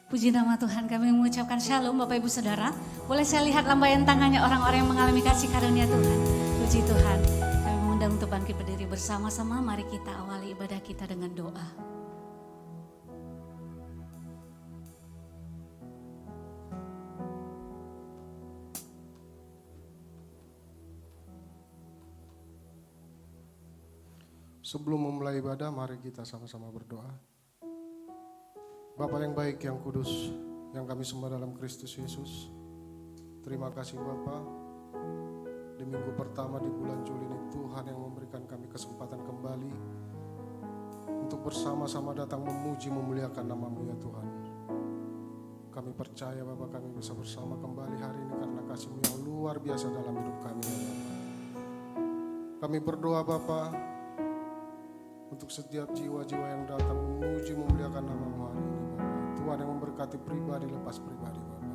Puji nama Tuhan, kami mengucapkan shalom Bapak Ibu Saudara. Boleh saya lihat lambaian tangannya orang-orang yang mengalami kasih karunia Tuhan. Puji Tuhan, kami mengundang untuk bangkit berdiri bersama-sama. Mari kita awali ibadah kita dengan doa. Sebelum memulai ibadah, mari kita sama-sama berdoa. Bapa yang baik, yang kudus, yang kami sembah dalam Kristus Yesus. Terima kasih Bapa, di minggu pertama di bulan Juli ini Tuhan yang memberikan kami kesempatan kembali untuk bersama-sama datang memuji memuliakan nama-Mu ya Tuhan. Kami percaya Bapa, kami bisa bersama kembali hari ini karena kasih-Mu yang luar biasa dalam hidup kami ya Bapa. Kami berdoa Bapa untuk setiap jiwa-jiwa yang datang memuji memuliakan nama-Mu hari ini Bapa. Tuhan yang memberkati pribadi lepas pribadi Bapa.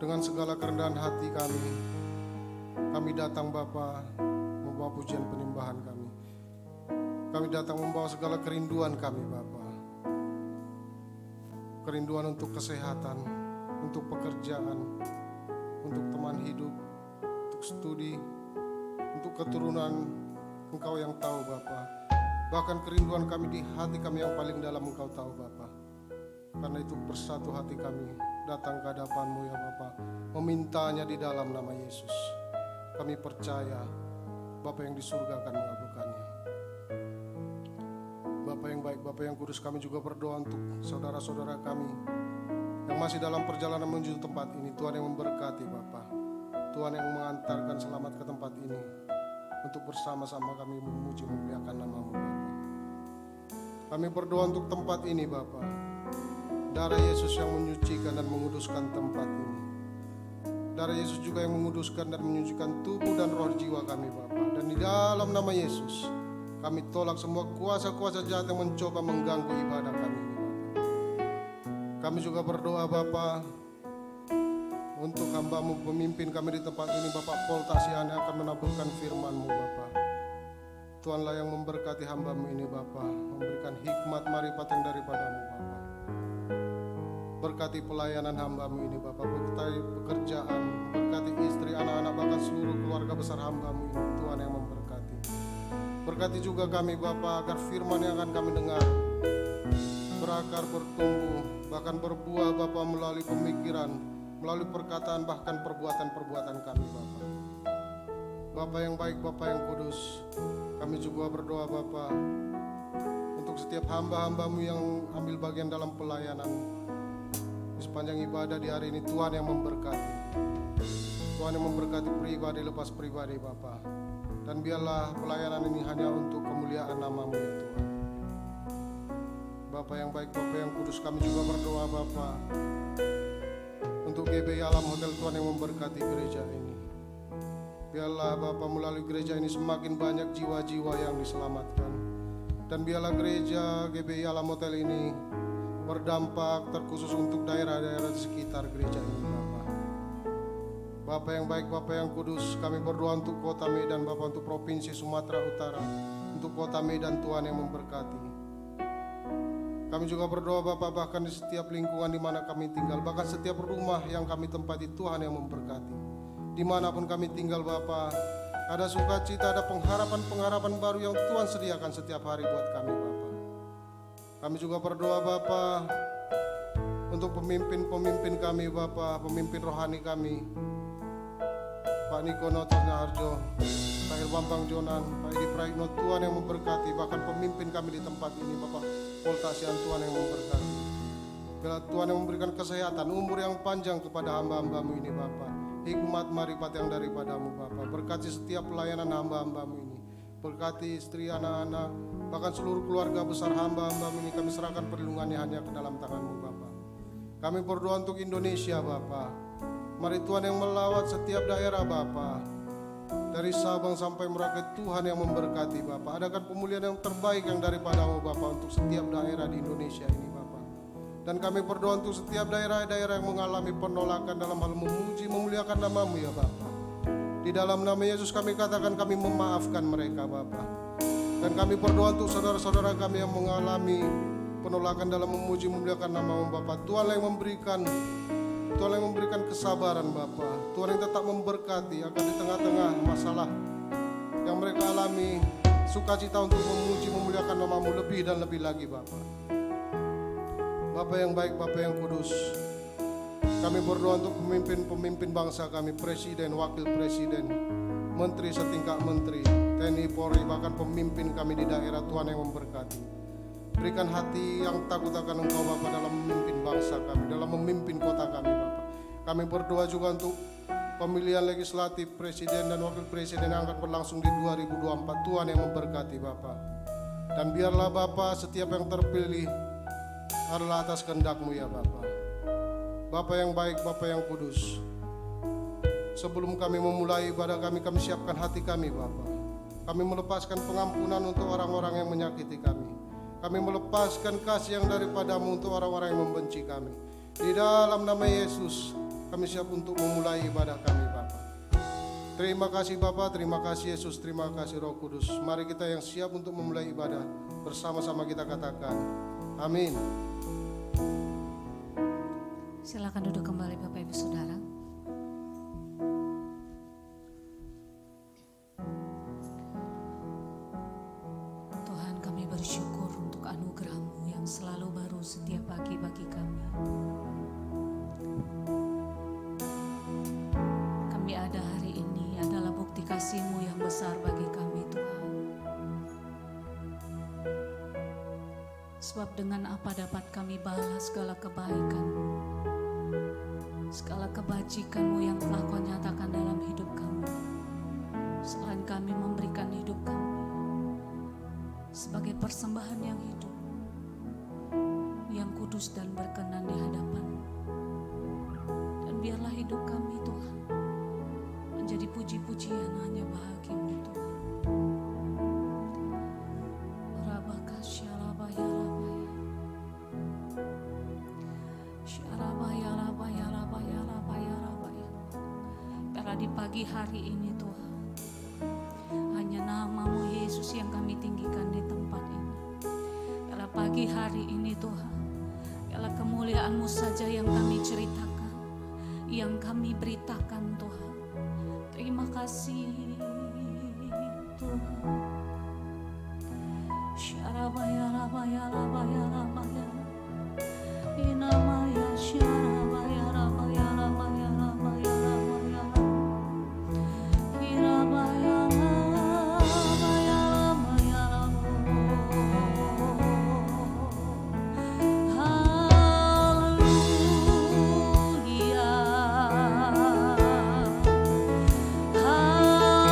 Dengan segala kerendahan hati kami datang Bapa membawa pujian penyembahan kami. Kami datang membawa segala kerinduan kami Bapa. Kerinduan untuk kesehatan, untuk pekerjaan, untuk teman hidup, untuk studi, untuk keturunan Engkau yang tahu Bapa. Bahkan kerinduan kami di hati kami yang paling dalam Engkau tahu Bapa. Karena itu bersatu hati kami datang ke hadapan-Mu ya Bapa, memintanya di dalam nama Yesus. Kami percaya Bapa yang di surga akan mengabulkannya. Bapa yang baik, Bapa yang kudus, kami juga berdoa untuk saudara-saudara kami yang masih dalam perjalanan menuju tempat ini. Tuhan yang memberkati Bapa, Tuhan yang mengantarkan selamat ke tempat ini untuk bersama-sama kami memuji memuliakan nama-Mu Bapa. Kami berdoa untuk tempat ini Bapa. Darah Yesus yang menyucikan dan menguduskan tempat ini. Darah Yesus juga yang menguduskan dan menyucikan tubuh dan roh jiwa kami Bapa. Dan di dalam nama Yesus kami tolak semua kuasa-kuasa jahat yang mencoba mengganggu ibadah kami ini Bapa. Kami juga berdoa Bapa untuk hamba-Mu pemimpin kami di tempat ini Bapak Paul Tasian yang akan menaburkan firman-Mu Bapa. Tuhanlah yang memberkati hamba-Mu ini Bapa, memberikan hikmat marifat yang daripada-Mu Bapa. Berkati pelayanan hamba-Mu ini Bapa, berkati pekerjaan, berkati istri, anak-anak, bahkan seluruh keluarga besar hamba-Mu ini. Tuhan yang memberkati. Berkati juga kami Bapa, agar firman yang akan kami dengar berakar, bertumbuh, bahkan berbuah Bapa melalui pemikiran, melalui perkataan, bahkan perbuatan-perbuatan kami Bapa. Bapa yang baik, Bapa yang kudus, kami juga berdoa Bapa untuk setiap hamba-hamba-Mu yang ambil bagian dalam pelayanan di sepanjang ibadah di hari ini. Tuhan yang memberkati, Tuhan yang memberkati pribadi lepas pribadi Bapa. Dan biarlah pelayanan ini hanya untuk kemuliaan nama-Mu ya Tuhan. Bapa yang baik, Bapa yang kudus, kami juga berdoa Bapa untuk GBI Alam Hotel. Tuhan yang memberkati gereja ini. Biarlah Bapa melalui gereja ini semakin banyak jiwa-jiwa yang diselamatkan. Dan biarlah gereja GBI Alam Hotel ini berdampak terkhusus untuk daerah-daerah di sekitar gereja ini Bapa. Bapa yang baik, Bapa yang kudus, kami berdoa untuk kota Medan Bapa, untuk provinsi Sumatera Utara, untuk kota Medan. Tuhan yang memberkati. Kami juga berdoa Bapa bahkan di setiap lingkungan di mana kami tinggal, bahkan setiap rumah yang kami tempati. Tuhan yang memberkati. Dimanapun kami tinggal Bapa, ada sukacita, ada pengharapan-pengharapan baru yang Tuhan sediakan setiap hari buat kami Bapa. Kami juga berdoa Bapa untuk pemimpin-pemimpin kami Bapa, pemimpin rohani kami, Pak Niko Notornya Harjo, Pak Bambang Jonan, Pak Edi Praitno. Tuhan yang memberkati, bahkan pemimpin kami di tempat ini Bapak Paul Tasian. Tuhan yang memberkati. Bila Tuhan yang memberikan kesehatan, umur yang panjang kepada hamba-hamba-Mu ini Bapak. Hikmat marifat yang daripada-Mu Bapa. Berkati setiap pelayanan hamba-hamba-Mu ini. Berkati istri, anak-anak, bahkan seluruh keluarga besar hamba-hamba-Mu ini. Kami serahkan perlindungannya hanya ke dalam tangan-Mu Bapa. Kami berdoa untuk Indonesia Bapa. Mari Tuhan yang melawat setiap daerah Bapa. Dari Sabang sampai Merauke, Tuhan yang memberkati Bapa. Adakan pemulihan yang terbaik yang daripada-Mu Bapa untuk setiap daerah di Indonesia ini Bapa. Dan kami berdoa untuk setiap daerah-daerah yang mengalami penolakan dalam hal memuji memuliakan nama-Mu ya Bapa. Di dalam nama Yesus kami katakan kami memaafkan mereka Bapa. Dan kami berdoa untuk saudara-saudara kami yang mengalami penolakan dalam memuji memuliakan nama Bapa. Tuhan yang memberikan kesabaran Bapa. Tuhan yang tetap memberkati akan di tengah-tengah masalah yang mereka alami, sukacita untuk memuji memuliakan nama-Mu lebih dan lebih lagi Bapa. Bapa yang baik, Bapa yang kudus, kami berdoa untuk pemimpin bangsa kami, presiden, wakil presiden, menteri setingkat menteri, TNI, Polri, bahkan pemimpin kami di daerah. Tuhan yang memberkati. Berikan hati yang takut akan Engkau Bapa dalam memimpin bangsa kami, dalam memimpin kota kami Bapa. Kami berdoa juga untuk pemilihan legislatif, presiden dan wakil presiden yang akan berlangsung di 2024. Tuhan yang memberkati Bapa. Dan biarlah Bapa setiap yang terpilih adalah atas kehendak-Mu ya Bapa. Bapa yang baik, Bapa yang kudus, sebelum kami memulai ibadah kami siapkan hati kami Bapa. Kami melepaskan pengampunan untuk orang-orang yang menyakiti kami. Kami melepaskan kasih yang daripada-Mu untuk orang-orang yang membenci kami. Di dalam nama Yesus, kami siap untuk memulai ibadah kami Bapa. Terima kasih Bapa, terima kasih Yesus, terima kasih Roh Kudus. Mari kita yang siap untuk memulai ibadah, bersama-sama kita katakan, amin. Silakan duduk kembali Bapak Ibu Saudara. Tuhan, kami bersyukur untuk anugerah-Mu yang selalu baru setiap pagi bagi kami. Kami ada hari ini adalah bukti kasih-Mu yang besar bagi kami Tuhan. Sebab dengan apa dapat kami balas segala kebaikan-Mu, segala kebajikan-Mu yang telah Kau nyatakan dalam hidup kami, selain kami memberikan hidup kami sebagai persembahan yang hidup, yang kudus dan berkenan di hadapan-Mu. Dan biarlah hidup kami Tuhan menjadi puji-pujian hanya bagi-Mu Tuhan. Di pagi hari ini Tuhan, hanya nama-Mu Yesus yang kami tinggikan di tempat ini. Karena pagi hari ini Tuhan, karena kemuliaan-Mu saja yang kami ceritakan, yang kami beritakan Tuhan. Terima kasih Tuhan. Syarabaya rabaya rabaya rabaya inamaya syarabaya rabaya rabaya rabaya rabaya irabaya rabaya rabaya haleluya haleluya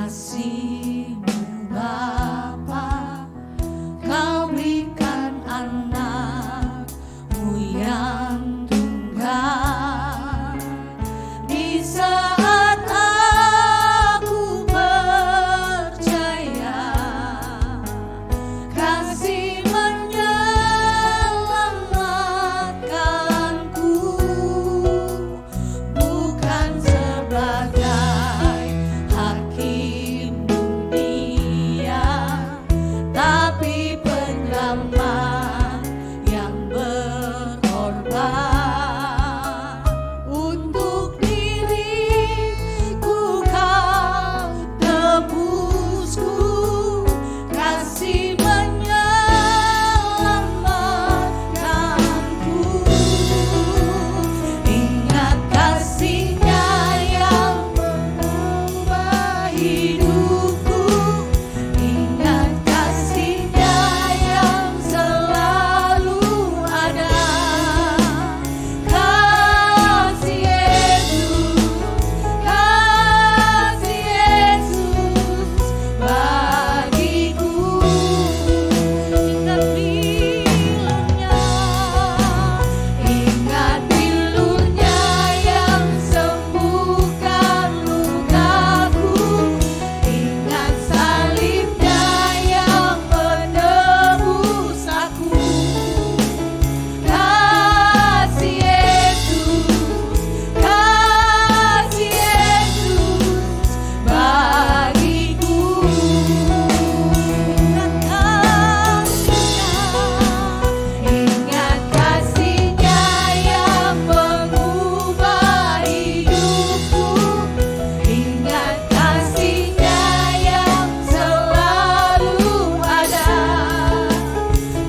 kasih-Mu Bapa, Kau berikan anak-Mu yang tunggal. Di saat aku percaya, kasih menyelamatkanku, bukan sebagai hakim dunia, tapi penyelamat yang berkorban. Untuk diriku Kau tebusku, kasih menyelamatkanku. Ingat kasih-Nya yang mengubah hidupku, ingat kasih-Nya yang selalu ada. Kasih Yesus bagiku. Ingat bilurnya yang sembuhkan lukaku, ingat salibnya yang menebus aku. Kasih Yesus bagiku. Ingat kasih-Nya yang mengubah hidupku, ingat kasih-Nya yang selalu ada.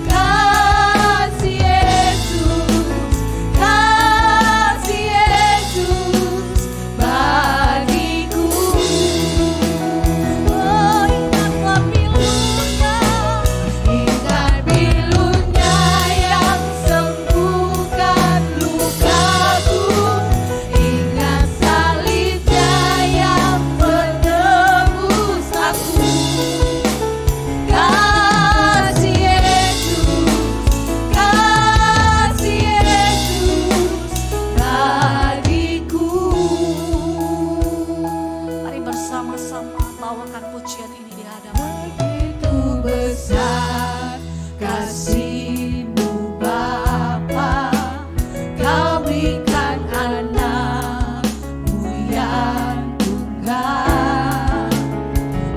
Kasih Yesus bagiku. Oh, ingatlah bilurnya, ingat bilurnya yang sembuhkan lukaku, ingat salibnya yang menebus aku. Kasih Yesus bagiku. Mari bersama-sama bawakan pujian ini di hadapan. Begitu besar kasih-Mu Bapa, Kau berikan anak-Mu yang tunggal.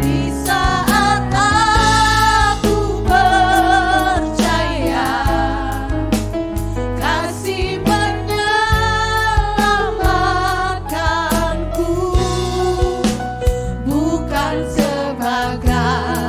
Di saat aku percaya, kasih menyelamatkanku, bukan sebagai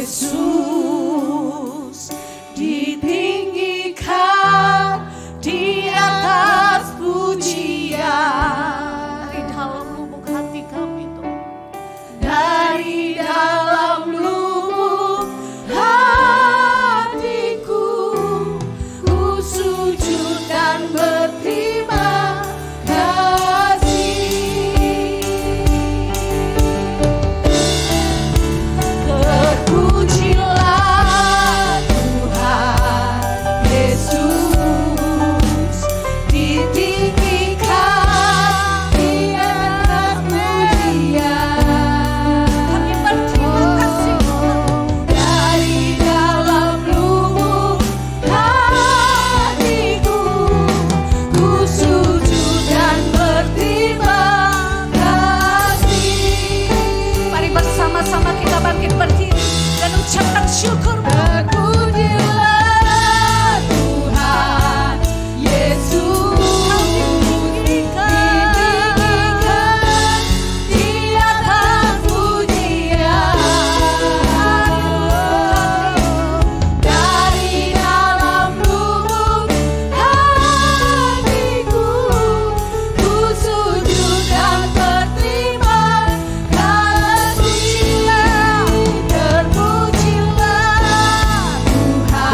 Yesus ditinggikan di atas pujian. Dari dalam lubuk hati kami Tuhan. Dari dalam lubuk hatiku, ku sujud dan berterima kasih. Terpujilah Tuhan Yesus, ditinggikan di atas pujian. Kami berterima kasih Tuhan. Dari dalam lubuk hatiku, ku sujud dan berterima kasih. Mari bersama-sama kita bangkit berdiri dan ucapkan syukur. Terpujilah Tuhan Yesus, ditinggikan di atas pujian. Dari dalam lubuk hatiku, ku sujud dan berterima kasih. Terpujilah Tuhan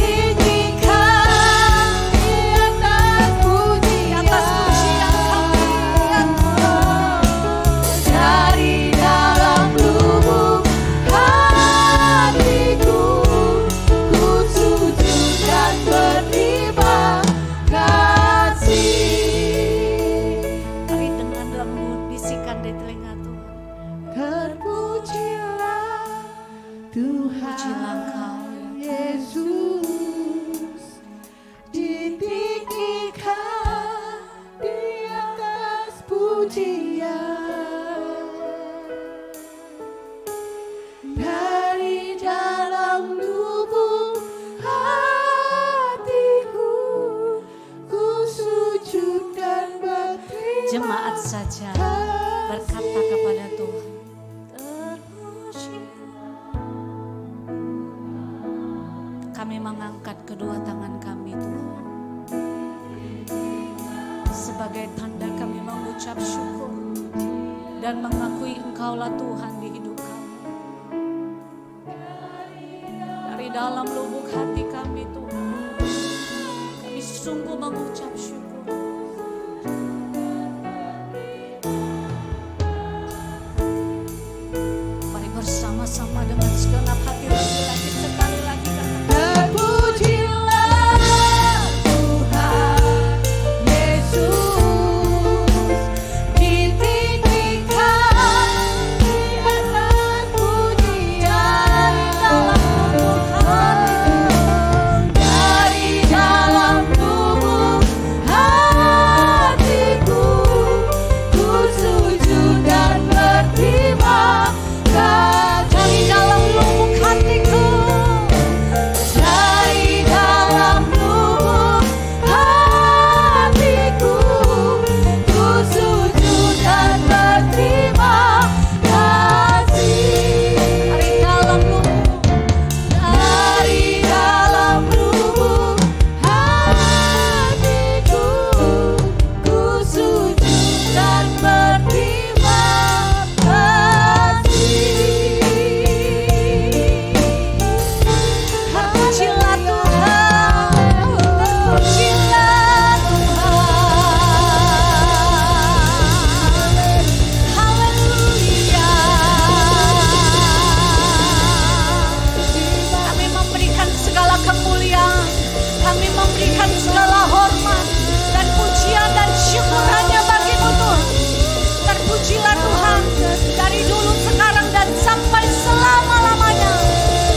Yesus, ditinggikan di atas pujian. Dari dalam lubuk hatiku, ku sujud dan berterima kasih. Mari dengan lembut bisikan di telinga Tuhan. Terpujilah Pujilah Tuhan Engkau, Yesus, ditinggikan di atas pujian. Dari dalam lubuk hatiku, ku sujud dan berterima Jemaat saja berkata kepada Tuhan. Kami mengangkat kedua tangan kami Tuhan. Sebagai tanda kami mengucap syukur dan mengakui Engkaulah Tuhan di hidup kami. Dari dalam lubuk hati kami Tuhan, kami sungguh mengucap syukur. Mari bersama-sama dengan segenap hati laki-laki sekali lagi katakan. Terpujilah Tuhan Yesus, ditinggikan di atas pujian. Dari dalam lubuk hatiku, ku sujud dan berterima kasih. Dari dalam lubuk hatiku, Dari dalam lubuk hatiku, ku sujud dan berterima kasih. dari dalam lubuk, Dari dalam lubuk hatiku, ku sujud dan berterima kasih. terpujilah Tuhan, terpujilah Tuhan. Haleluya. Kami memberikan segala kemuliaan, kami memberikan segala hormat dan pujian dan syukur hanya bagi-Mu Tuhan. Terpujilah Tuhan dari dulu, sekarang dan sampai selama-lamanya.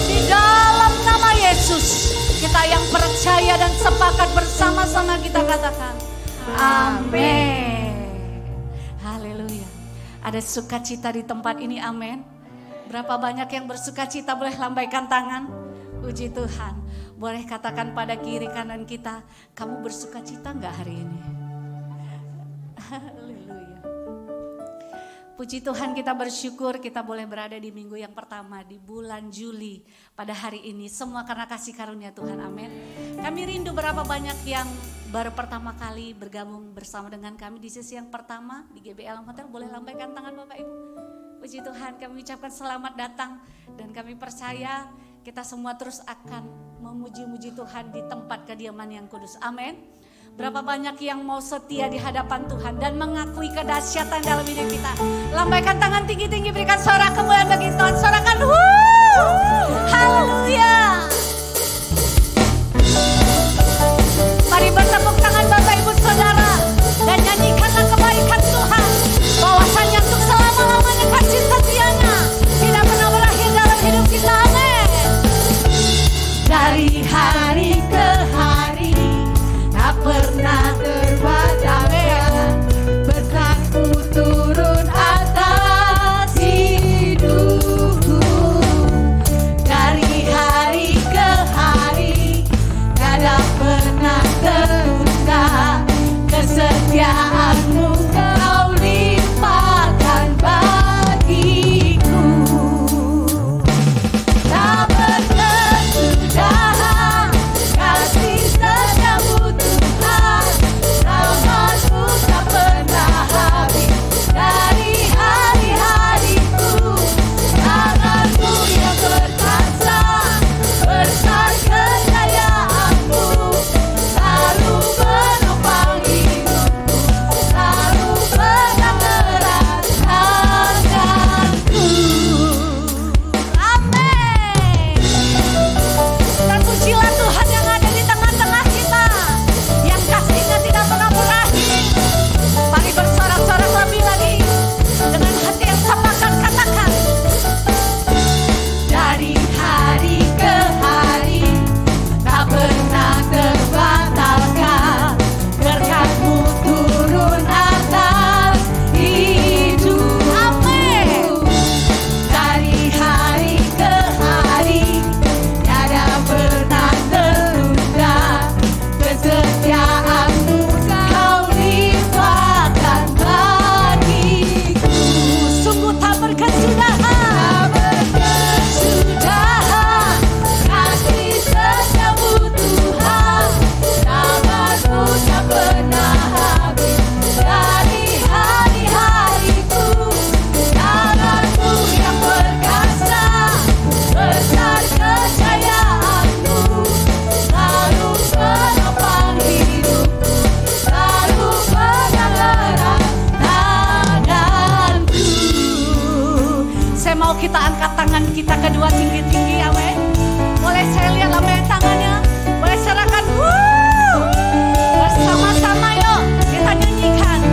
Di dalam nama Yesus, kita yang percaya dan sepakat bersama-sama kita katakan amin. Haleluya. Ada sukacita di tempat ini, amin. Berapa banyak yang bersukacita, boleh lambaikan tangan. Puji Tuhan. Boleh katakan pada kiri kanan kita, kamu bersukacita enggak hari ini? Haleluya. Puji Tuhan, kita bersyukur kita boleh berada di minggu yang pertama di bulan Juli pada hari ini. Semua karena kasih karunia Tuhan, amin. Kami rindu berapa banyak yang baru pertama kali bergabung bersama dengan kami di sesi yang pertama di GBI Alam Hotel. Boleh lambaikan tangan Bapak Ibu. Puji Tuhan, kami ucapkan selamat datang dan kami percaya kita semua terus akan memuji-muji Tuhan di tempat kediaman yang kudus, amin. Berapa banyak yang mau setia di hadapan Tuhan dan mengakui kedahsyatan dalam hidup kita. Lambaikan tangan tinggi-tinggi, berikan sorak kemuliaan bagi Tuhan. Sorakan, haleluya. Mari bertepuk tangan Bapak Ibu Saudara dan nyanyikanlah kebaikan Tuhan. Bahwasanya untuk selama-lamanya kasih setianya tidak pernah berakhir dalam hidup kita, amin. Dari hari ke hari tak pernah terbatalkan, berkat-Mu turun atas hidupku. Dari hari ke hari tak pernah terluka, kesetiaan-Mu Kau limpahkan bagiku. Tak berkesudahan kasih setiamu Tuhan, rahmat-Mu tak pernah habis. Dari hari-hariku, tangan-Mu yang berkuasa, besar kejayaan-Mu selalu menopang hidupku, selalu pegang erat tanganku. Amin. Dan pujilah Tuhan yang ada di tengah-tengah kita, yang kasih-Nya tidak pernah berakhir. Mari bersorak-sorak lebih lagi dengan hati yang sepakat, katakan. Dari hari ke hari tak pernah terbatalkan, berkat-Mu turun atas hidup. Amin. Dari hari ke hari tiada pernah tertunda, kesetiaan-Mu Kau limpahkan bagiku. Sungguh tak berkesudahan, kasih setiamu Tuhan, rahmat-Mu tak pernah habis. Dari hari-hariku, tangan-Mu yang perkasa, besar kejayaan-Mu selalu menopang hidupku, selalu pegang erat tanganku. Saya mau kita angkat tangan kita kedua tinggi-tinggi, amin. Boleh saya lihat lambaian tangannya, boleh serahkan. Bersama-sama yuk kita nyanyikan.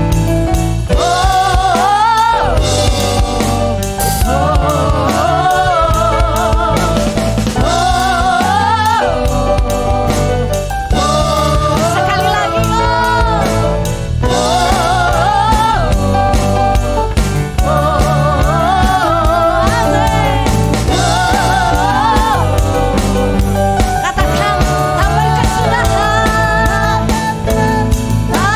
Sekali lagi, katakan tak berkesudahan, tak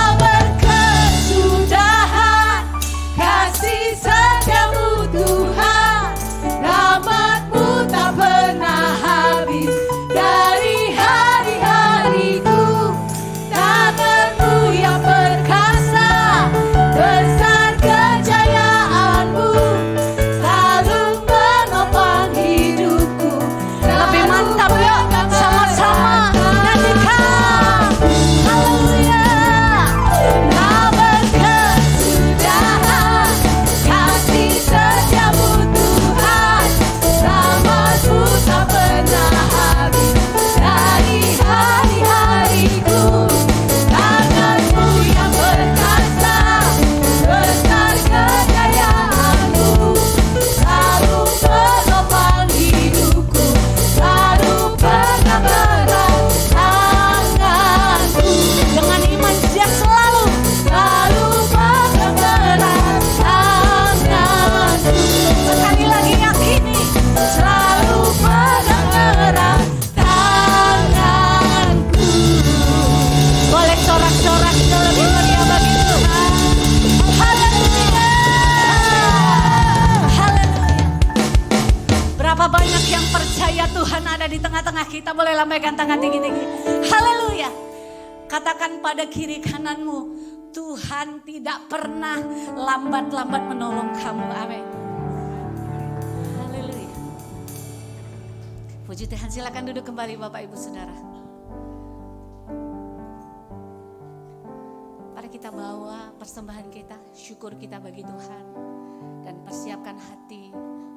percaya Tuhan ada di tengah-tengah kita, boleh lambaikan tangan tinggi-tinggi. Haleluya. Katakan pada kiri kananmu, Tuhan tidak pernah lambat-lambat menolong kamu. Amin. Haleluya. Puji Tuhan, silakan duduk kembali Bapak Ibu Saudara. Mari kita bawa persembahan kita, syukur kita bagi Tuhan. Dan persiapkan hati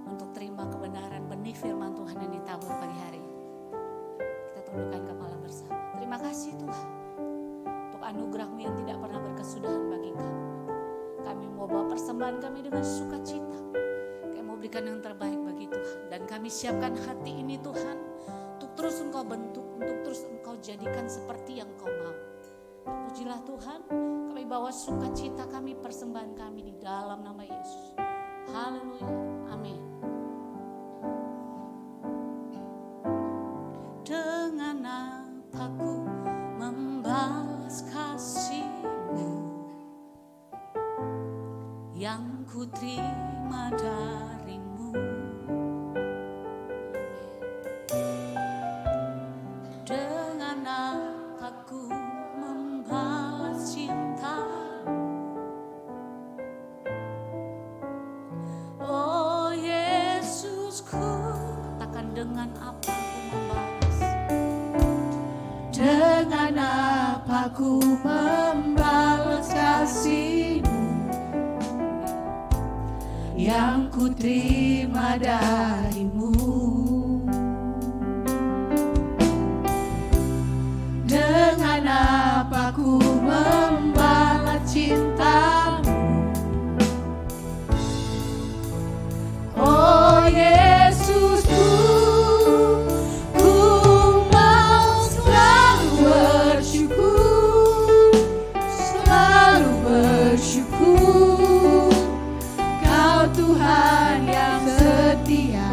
untuk terima kebenaran benih firman Tuhan yang ditabur pagi hari. Kita tundukkan kepala bersama. Terima kasih Tuhan untuk anugerah-Mu yang tidak pernah berkesudahan bagi kami. Kami mau bawa persembahan kami dengan sukacita. Kami mau berikan yang terbaik bagi Tuhan. Dan kami siapkan hati ini Tuhan untuk terus Engkau bentuk, untuk terus Engkau jadikan seperti yang Engkau mau. Pujilah Tuhan, kami bawa sukacita kami, persembahan kami di dalam nama Yesus. Haleluya, amin. Dengan apa ku membalas kasih-Mu yang ku terima dari-Mu. Dengan apa ku membalas cinta, oh Yesusku. Katakan dengan apa ku membalas. Dengan apa ku membalas kasih-Mu yang ku terima dari-Mu. Dengan apa ku membalas cinta-Mu, oh Yesusku. Ku mau selalu bersyukur, Kau Tuhan yang setia.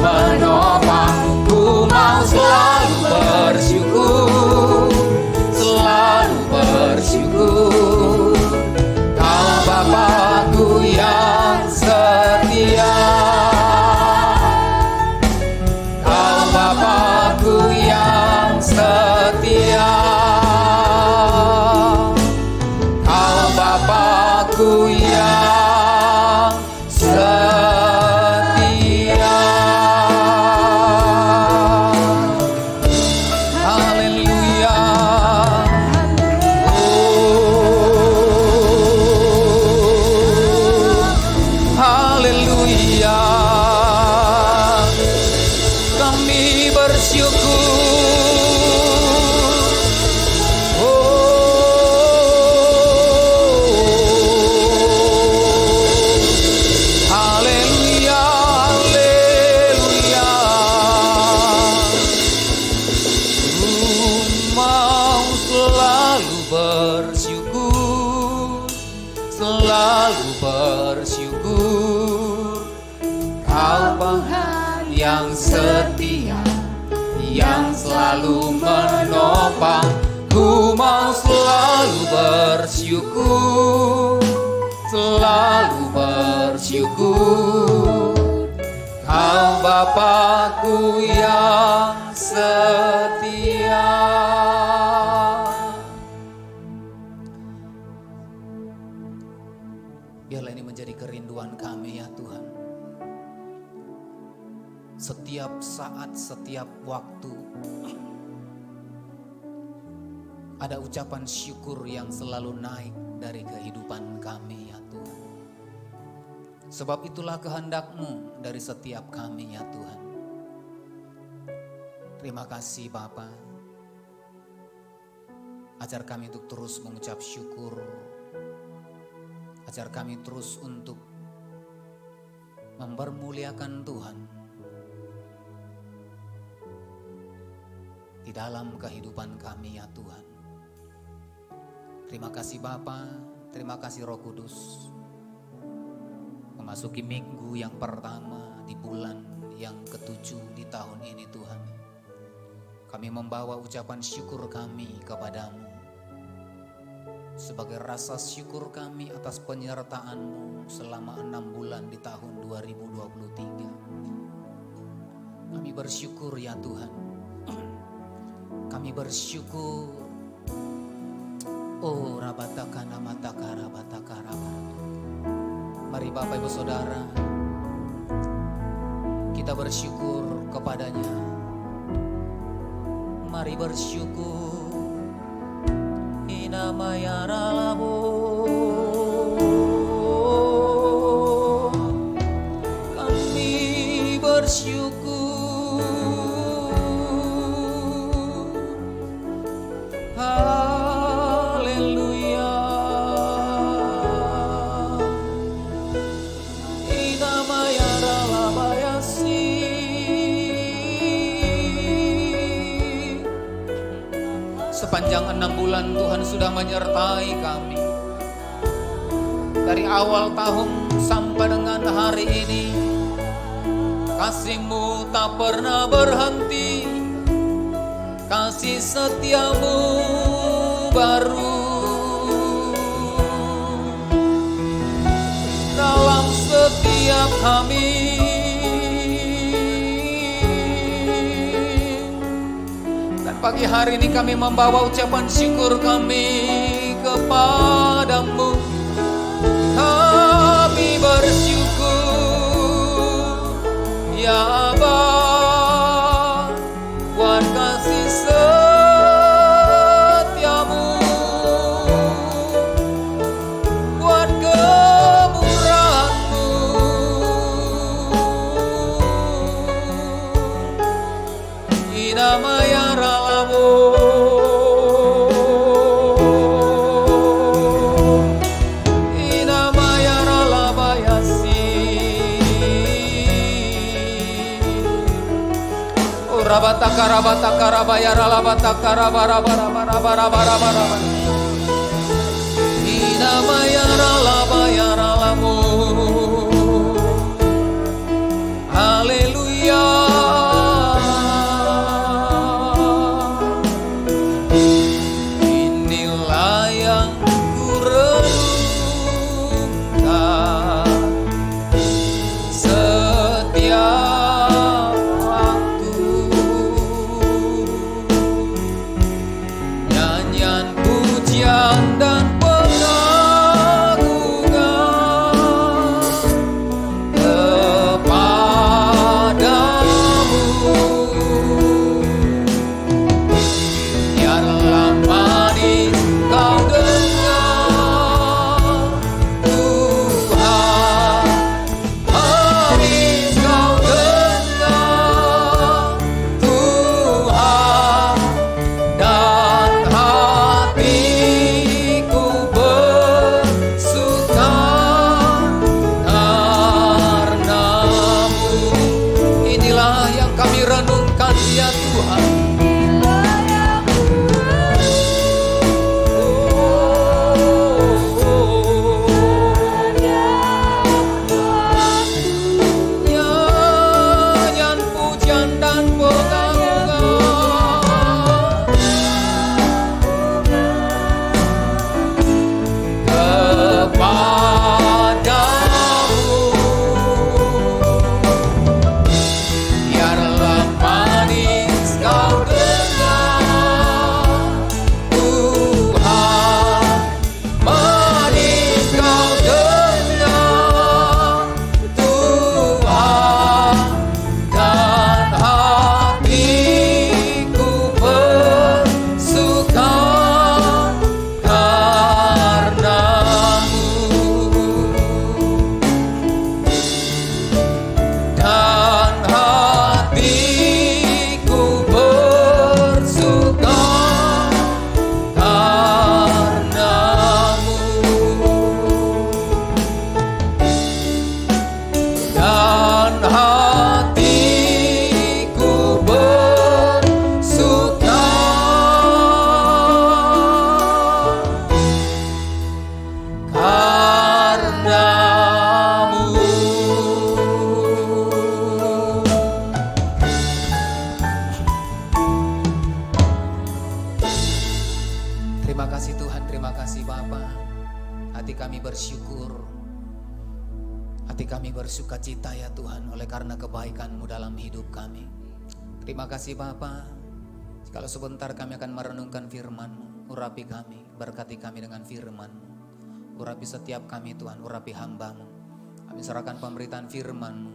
menopang. Ku mau selalu bersyukur, selalu bersyukur. Kau Bapakku yang setia, Kau Bapakku yang setia, Kau Bapakku yang setia. Haleluya. Haleluya, kami bersyukur. Haleluya, haleluya. Ku mau selalu bersyukur, selalu bersyukur. Kau Tuhan yang setia, yang selalu menopang. Ku mau selalu bersyukur, selalu bersyukur. Kau Bapakku yang setia. Biarlah ini menjadi kerinduan kami ya Tuhan. Setiap saat, setiap waktu ada ucapan syukur yang selalu naik dari kehidupan kami ya Tuhan. Sebab itulah kehendak-Mu dari setiap kami ya Tuhan. Terima kasih Bapa. Ajar kami untuk terus mengucap syukur. Ajar kami terus untuk mempermuliakan Tuhan di dalam kehidupan kami ya Tuhan. Terima kasih Bapa, terima kasih Roh Kudus. Memasuki minggu yang pertama di bulan yang ke-7 di tahun ini Tuhan. Kami membawa ucapan syukur kami kepadamu. Sebagai rasa syukur kami atas penyertaan-Mu selama 6 bulan di tahun 2023. Kami bersyukur ya Tuhan. Kami bersyukur. Oh rabataka namataka rabataka rabat. Mari Bapak Ibu Saudara, kita bersyukur kepadanya. Mari bersyukur. Inamaya ralabo. Kami bersyukur. Haleluya. Inamaya ralabayasi. Sepanjang 6 bulan Tuhan sudah menyertai kami. Dari awal tahun sampai dengan hari ini, kasih-Mu tak pernah berhenti. Kasih setia-Mu baru dalam setiap kami. Dan pagi hari ini kami membawa ucapan syukur kami kepadamu. Kami bersyukur ya Bapa, buat kasih setiamu, buat kemurahan-Mu. Inamaya ralamu. Inamaya ralabayasi. Rabataka rabataka rabaya ralabataka rabarabarabarabarabarabarabar. Inamaya ralabaya ralamu. Haleluya. bersyukur, hati kami bersuka cita ya Tuhan oleh karena kebaikan-Mu dalam hidup kami. Terima kasih Bapa. Kalau sebentar kami akan merenungkan firman-Mu, urapi kami, berkati kami dengan firman-Mu. Urapi setiap kami Tuhan, urapi hamba-Mu. Kami serahkan pemberitaan firman-Mu.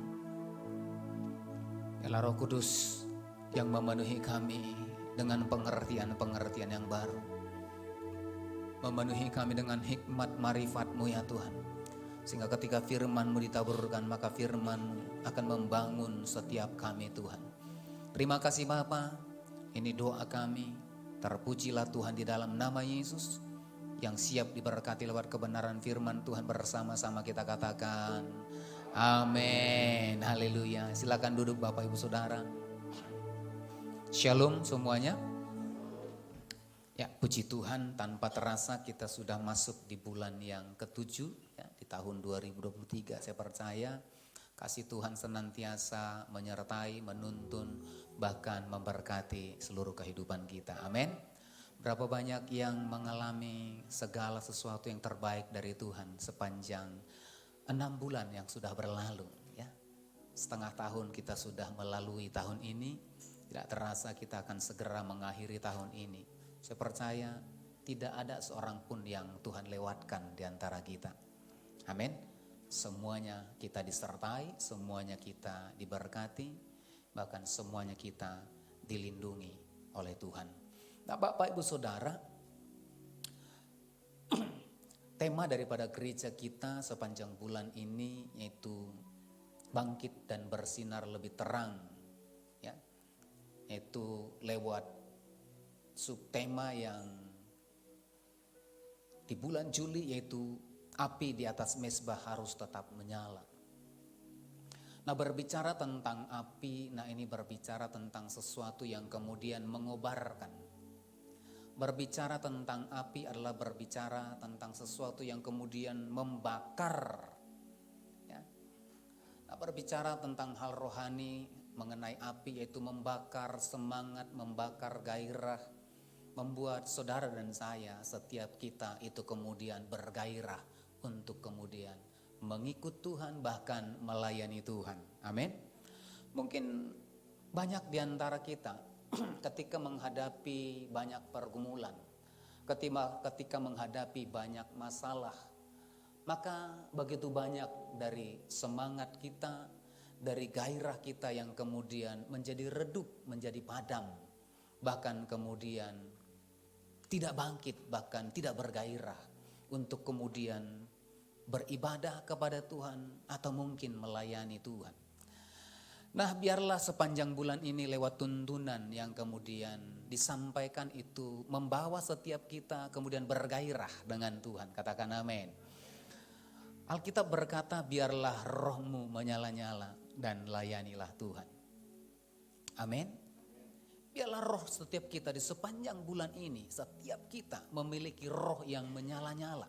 Biarlah Roh Kudus yang memenuhi kami dengan pengertian-pengertian yang baru. Memenuhi kami dengan hikmat marifat-Mu ya Tuhan. Sehingga ketika firman-Mu ditaburkan, maka firman-Mu akan membangun setiap kami Tuhan. Terima kasih Bapa. Ini doa kami, terpujilah Tuhan di dalam nama Yesus yang siap diberkati lewat kebenaran firman Tuhan. Bersama-sama kita katakan amin, haleluya. Silakan duduk Bapak Ibu Saudara. Shalom semuanya. Ya, puji Tuhan, tanpa terasa kita sudah masuk di bulan yang ke-7 ya, di tahun 2023. Saya percaya kasih Tuhan senantiasa menyertai, menuntun, bahkan memberkati seluruh kehidupan kita. Amin. Berapa banyak yang mengalami segala sesuatu yang terbaik dari Tuhan sepanjang 6 bulan yang sudah berlalu ya. Setengah tahun kita sudah melalui tahun ini. Tidak terasa kita akan segera mengakhiri tahun ini. Saya percaya tidak ada seorang pun yang Tuhan lewatkan di antara kita. Amin. Semuanya kita disertai, semuanya kita diberkati, bahkan semuanya kita dilindungi oleh Tuhan. Nah Bapak Ibu Saudara, tema daripada gereja kita sepanjang bulan ini yaitu bangkit dan bersinar lebih terang. Ya, yaitu lewat subtema yang di bulan Juli yaitu api di atas mezbah harus tetap menyala. Nah berbicara tentang api, nah ini berbicara tentang sesuatu yang kemudian mengobarkan. Berbicara tentang api adalah berbicara tentang sesuatu yang kemudian membakar. Ya. Nah berbicara tentang hal rohani mengenai api yaitu membakar semangat, membakar gairah. Membuat saudara dan saya, setiap kita itu kemudian bergairah untuk kemudian mengikut Tuhan bahkan melayani Tuhan. Amin. Mungkin banyak di antara kita ketika menghadapi banyak pergumulan, ketika menghadapi banyak masalah, maka begitu banyak dari semangat kita, dari gairah kita yang kemudian menjadi redup, menjadi padam, bahkan kemudian tidak bangkit, bahkan tidak bergairah untuk kemudian beribadah kepada Tuhan atau mungkin melayani Tuhan. Nah biarlah sepanjang bulan ini lewat tuntunan yang kemudian disampaikan itu membawa setiap kita kemudian bergairah dengan Tuhan. Katakan amin. Alkitab berkata biarlah rohmu menyala-nyala dan layanilah Tuhan. Amin. Biarlah roh setiap kita di sepanjang bulan ini, setiap kita memiliki roh yang menyala-nyala.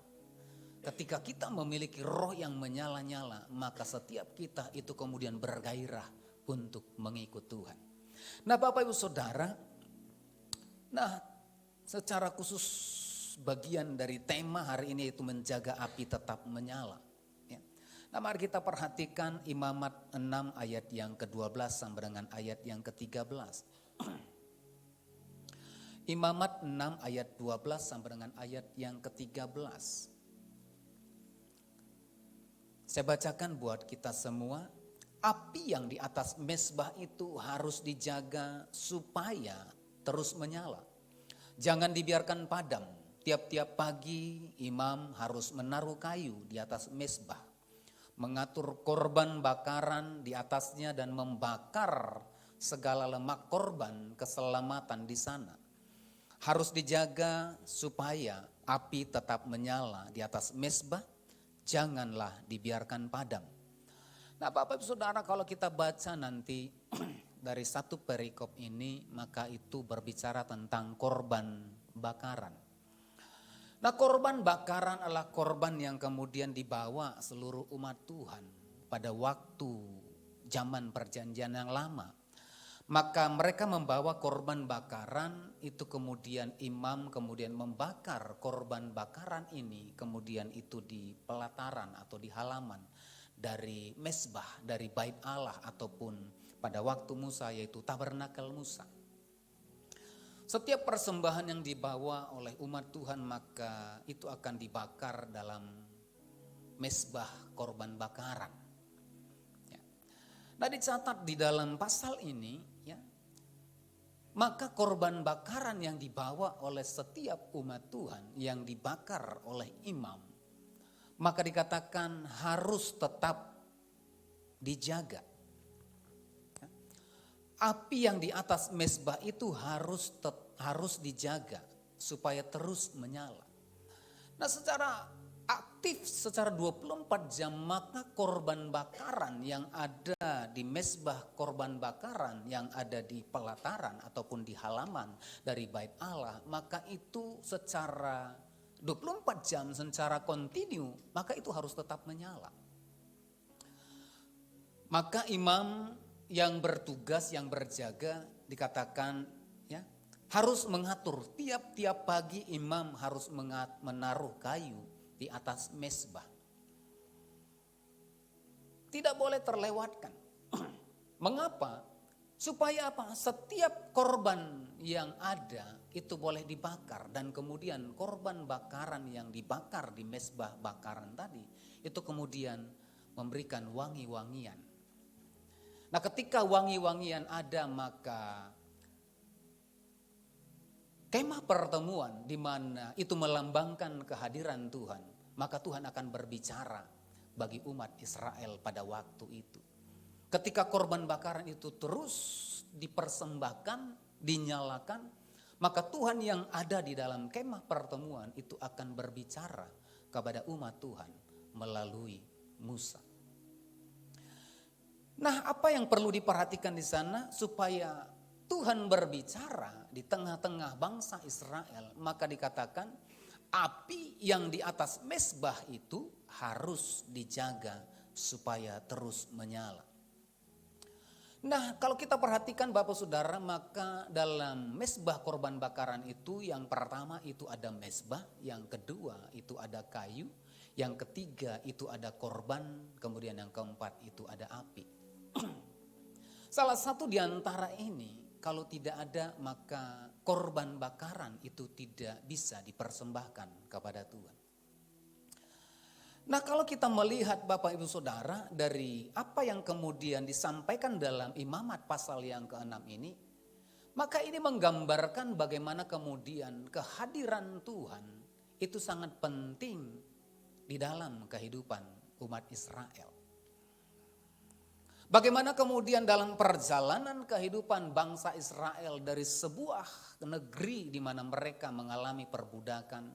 Ketika kita memiliki roh yang menyala-nyala, maka setiap kita itu kemudian bergairah untuk mengikut Tuhan. Nah Bapak Ibu Saudara, nah secara khusus bagian dari tema hari ini itu menjaga api tetap menyala. Ya. Nah mari kita perhatikan Imamat 6 ayat yang ke-12 sampai dengan ayat yang ke-13. Imamat 6 ayat 12 sampai dengan ayat yang ke-13. Saya bacakan buat kita semua. Api yang di atas mezbah itu harus dijaga supaya terus menyala. Jangan dibiarkan padam. Tiap-tiap pagi imam harus menaruh kayu di atas mezbah. Mengatur korban bakaran di atasnya dan membakar segala lemak korban keselamatan di sana. Harus dijaga supaya api tetap menyala di atas mezbah, janganlah dibiarkan padam. Nah Bapak Ibu Saudara, kalau kita baca nanti dari satu perikop ini, maka itu berbicara tentang korban bakaran. Nah korban bakaran adalah korban yang kemudian dibawa seluruh umat Tuhan pada waktu zaman perjanjian yang lama. Maka mereka membawa korban bakaran, itu kemudian imam kemudian membakar korban bakaran ini, kemudian itu di pelataran atau di halaman dari mesbah, dari bait Allah ataupun pada waktu Musa yaitu tabernakel Musa. Setiap persembahan yang dibawa oleh umat Tuhan maka itu akan dibakar dalam mesbah korban bakaran. Ya. Nah dicatat di dalam pasal ini, ya, maka korban bakaran yang dibawa oleh setiap umat Tuhan yang dibakar oleh imam, maka dikatakan harus tetap dijaga. Api yang di atas mesbah itu harus dijaga supaya terus menyala. Nah secara aktif, secara 24 jam maka korban bakaran yang ada di mesbah korban bakaran yang ada di pelataran ataupun di halaman dari bait Allah, maka itu secara 24 jam secara kontinu maka itu harus tetap menyala. Maka imam yang bertugas, yang berjaga dikatakan ya harus mengatur tiap-tiap pagi imam harus menaruh kayu di atas mesbah. Tidak boleh terlewatkan. Mengapa? Supaya apa? Setiap korban yang ada itu boleh dibakar dan kemudian korban bakaran yang dibakar di mesbah bakaran tadi itu kemudian memberikan wangi-wangian. Nah ketika wangi-wangian ada maka kemah pertemuan di mana itu melambangkan kehadiran Tuhan, maka Tuhan akan berbicara bagi umat Israel pada waktu itu. Ketika korban bakaran itu terus dipersembahkan, dinyalakan, maka Tuhan yang ada di dalam kemah pertemuan itu akan berbicara kepada umat Tuhan melalui Musa. Nah, apa yang perlu diperhatikan di sana supaya Tuhan berbicara di tengah-tengah bangsa Israel, maka dikatakan api yang di atas mesbah itu harus dijaga supaya terus menyala. Nah, kalau kita perhatikan Bapak Saudara, maka dalam mesbah korban bakaran itu yang pertama itu ada mesbah, yang kedua itu ada kayu, yang ketiga itu ada korban, kemudian yang keempat itu ada api. Salah satu di antara ini kalau tidak ada maka korban bakaran itu tidak bisa dipersembahkan kepada Tuhan. Nah kalau kita melihat Bapak Ibu Saudara dari apa yang kemudian disampaikan dalam Imamat pasal yang ke-6 ini, maka ini menggambarkan bagaimana kemudian kehadiran Tuhan itu sangat penting di dalam kehidupan umat Israel. Bagaimana kemudian dalam perjalanan kehidupan bangsa Israel dari sebuah negeri di mana mereka mengalami perbudakan,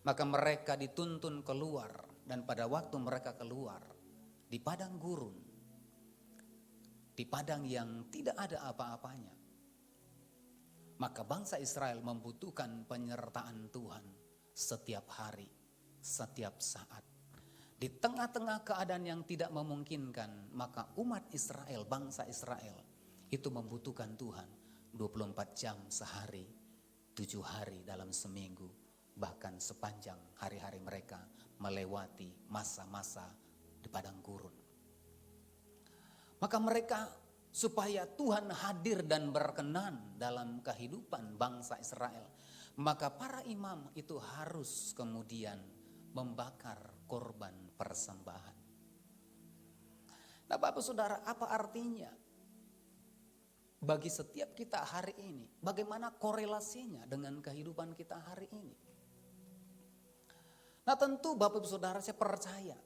maka mereka dituntun keluar dan pada waktu mereka keluar di padang gurun, di padang yang tidak ada apa-apanya, maka bangsa Israel membutuhkan penyertaan Tuhan setiap hari, setiap saat. Di tengah-tengah keadaan yang tidak memungkinkan, maka umat Israel, bangsa Israel itu membutuhkan Tuhan 24 jam sehari, 7 hari dalam seminggu, bahkan sepanjang hari-hari mereka melewati masa-masa di padang gurun. Maka mereka supaya Tuhan hadir dan berkenan dalam kehidupan bangsa Israel, maka para imam itu harus kemudian membakar korban persembahan. Nah Bapak Saudara, apa artinya bagi setiap kita hari ini? Bagaimana korelasinya dengan kehidupan kita hari ini? Nah tentu Bapak Ibu Saudara, saya percaya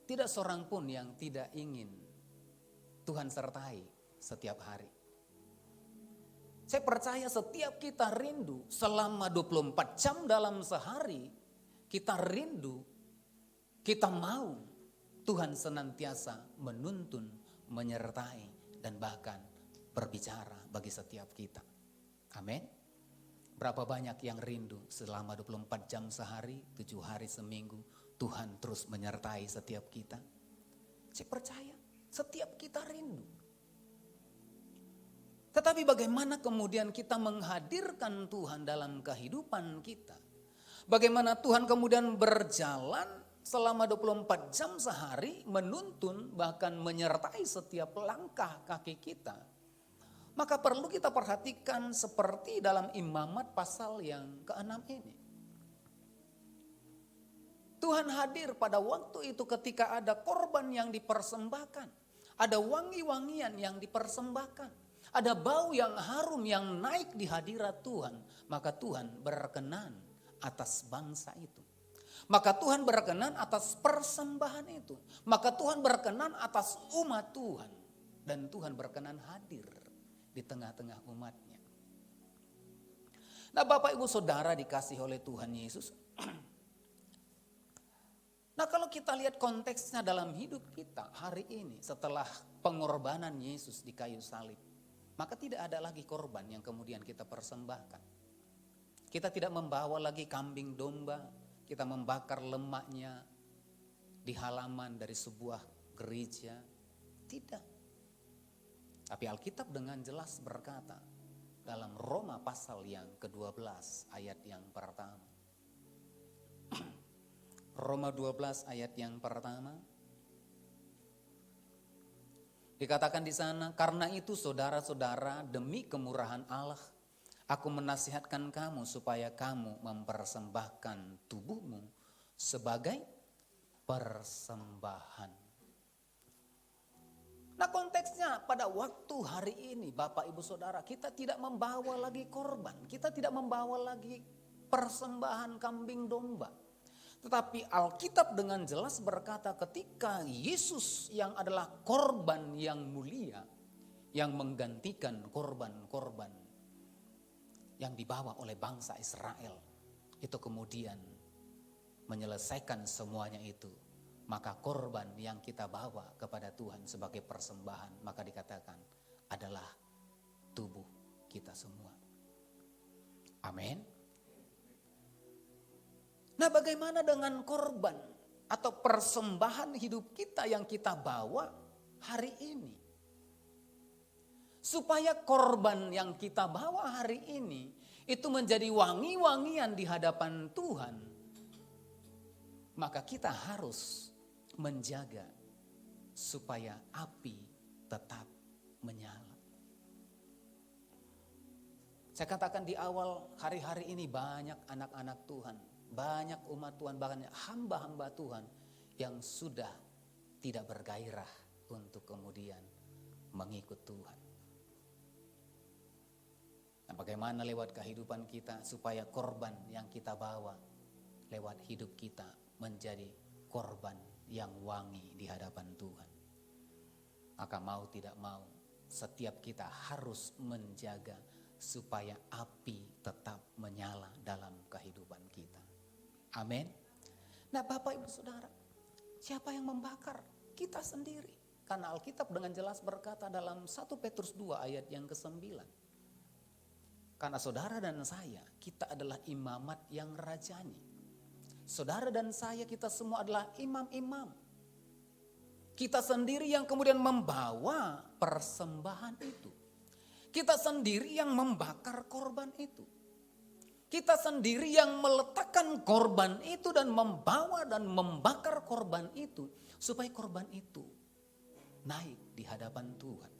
tidak seorang pun yang tidak ingin Tuhan sertai setiap hari. Saya percaya setiap kita rindu selama 24 jam dalam sehari, kita rindu, kita mau Tuhan senantiasa menuntun, menyertai, dan bahkan berbicara bagi setiap kita. Amin. Berapa banyak yang rindu selama 24 jam sehari, 7 hari seminggu, Tuhan terus menyertai setiap kita. Saya percaya setiap kita rindu. Tetapi Tetapi bagaimana kemudian kita menghadirkan Tuhan dalam kehidupan kita? Bagaimana Tuhan kemudian berjalan selama 24 jam sehari menuntun bahkan menyertai setiap langkah kaki kita. Maka perlu kita perhatikan seperti dalam Imamat pasal yang ke-6 ini. Tuhan hadir pada waktu itu ketika ada korban yang dipersembahkan. Ada wangi-wangian yang dipersembahkan. Ada bau yang harum yang naik di hadirat Tuhan. Maka Tuhan berkenan atas bangsa itu. Maka Tuhan berkenan atas persembahan itu. Maka Tuhan berkenan atas umat Tuhan. Dan Tuhan berkenan hadir di tengah-tengah umatnya. Nah Bapak Ibu Saudara dikasih oleh Tuhan Yesus. Nah kalau kita lihat konteksnya dalam hidup kita hari ini setelah pengorbanan Yesus di kayu salib. Maka tidak ada lagi korban yang kemudian kita persembahkan. Kita tidak membawa lagi kambing domba, kita membakar lemaknya di halaman dari sebuah gereja. Tidak. Tapi Alkitab dengan jelas berkata dalam Roma pasal yang ke-12 ayat yang pertama. Roma 12 ayat yang pertama. Dikatakan di sana, karena itu saudara-saudara demi kemurahan Allah, aku menasihatkan kamu supaya kamu mempersembahkan tubuhmu sebagai persembahan. Nah konteksnya pada waktu hari ini Bapak Ibu Saudara kita tidak membawa lagi korban. Kita tidak membawa lagi persembahan kambing domba. Tetapi Alkitab dengan jelas berkata ketika Yesus yang adalah korban yang mulia. Yang menggantikan korban-korban yang dibawa oleh bangsa Israel. Itu kemudian menyelesaikan semuanya itu. Maka korban yang kita bawa kepada Tuhan sebagai persembahan. Maka dikatakan adalah tubuh kita semua. Amin. Nah bagaimana dengan korban atau persembahan hidup kita yang kita bawa hari ini? Supaya korban yang kita bawa hari ini itu menjadi wangi-wangian di hadapan Tuhan. Maka kita harus menjaga supaya api tetap menyala. Saya katakan di awal hari-hari ini banyak anak-anak Tuhan. Banyak umat Tuhan, bahkan hamba-hamba Tuhan yang sudah tidak bergairah untuk kemudian mengikut Tuhan. Nah, bagaimana lewat kehidupan kita supaya korban yang kita bawa lewat hidup kita menjadi korban yang wangi di hadapan Tuhan. Maka mau tidak mau setiap kita harus menjaga supaya api tetap menyala dalam kehidupan kita. Amin. Nah Bapak Ibu Saudara, siapa yang membakar? Kita sendiri. Karena Alkitab dengan jelas berkata dalam 1 Petrus 2 ayat yang ke-9. Karena saudara dan saya, kita adalah imamat yang rajani. Saudara dan saya, kita semua adalah imam-imam. Kita sendiri yang kemudian membawa persembahan itu. Kita sendiri yang membakar korban itu. Kita sendiri yang meletakkan korban itu dan membawa dan membakar korban itu. Supaya korban itu naik di hadapan Tuhan.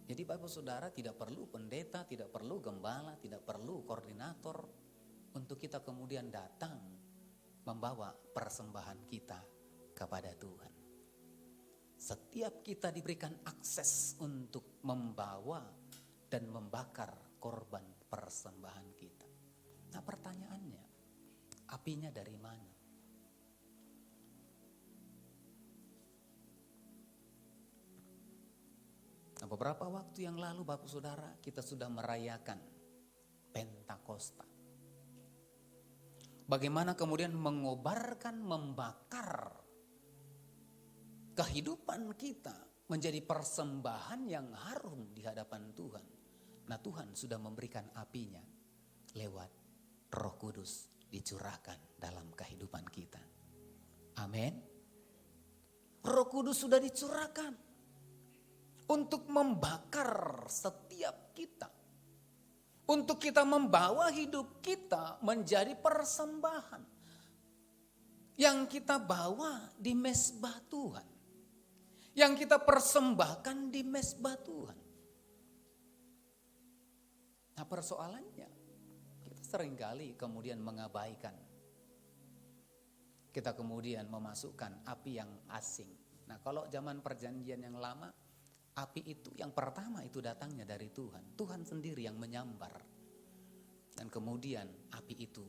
Jadi Bapak Saudara tidak perlu pendeta, tidak perlu gembala, tidak perlu koordinator. Untuk kita kemudian datang membawa persembahan kita kepada Tuhan. Setiap kita diberikan akses untuk membawa dan membakar korban persembahan kita. Nah pertanyaannya, apinya dari mana? Nah beberapa waktu yang lalu Bapak Saudara kita sudah merayakan Pentakosta. Bagaimana kemudian mengobarkan, membakar kehidupan kita menjadi persembahan yang harum di hadapan Tuhan. Nah Tuhan sudah memberikan apinya lewat Roh Kudus dicurahkan dalam kehidupan kita. Amin. Roh Kudus sudah dicurahkan untuk membakar setiap kita. Untuk kita membawa hidup kita menjadi persembahan yang kita bawa di mezbah Tuhan. Yang kita persembahkan di mezbah Tuhan. Nah, persoalannya kita seringkali kemudian mengabaikan. Kita kemudian memasukkan api yang asing. Nah, kalau zaman perjanjian yang lama, api itu yang pertama itu datangnya dari Tuhan. Tuhan sendiri yang menyambar. Dan kemudian api itu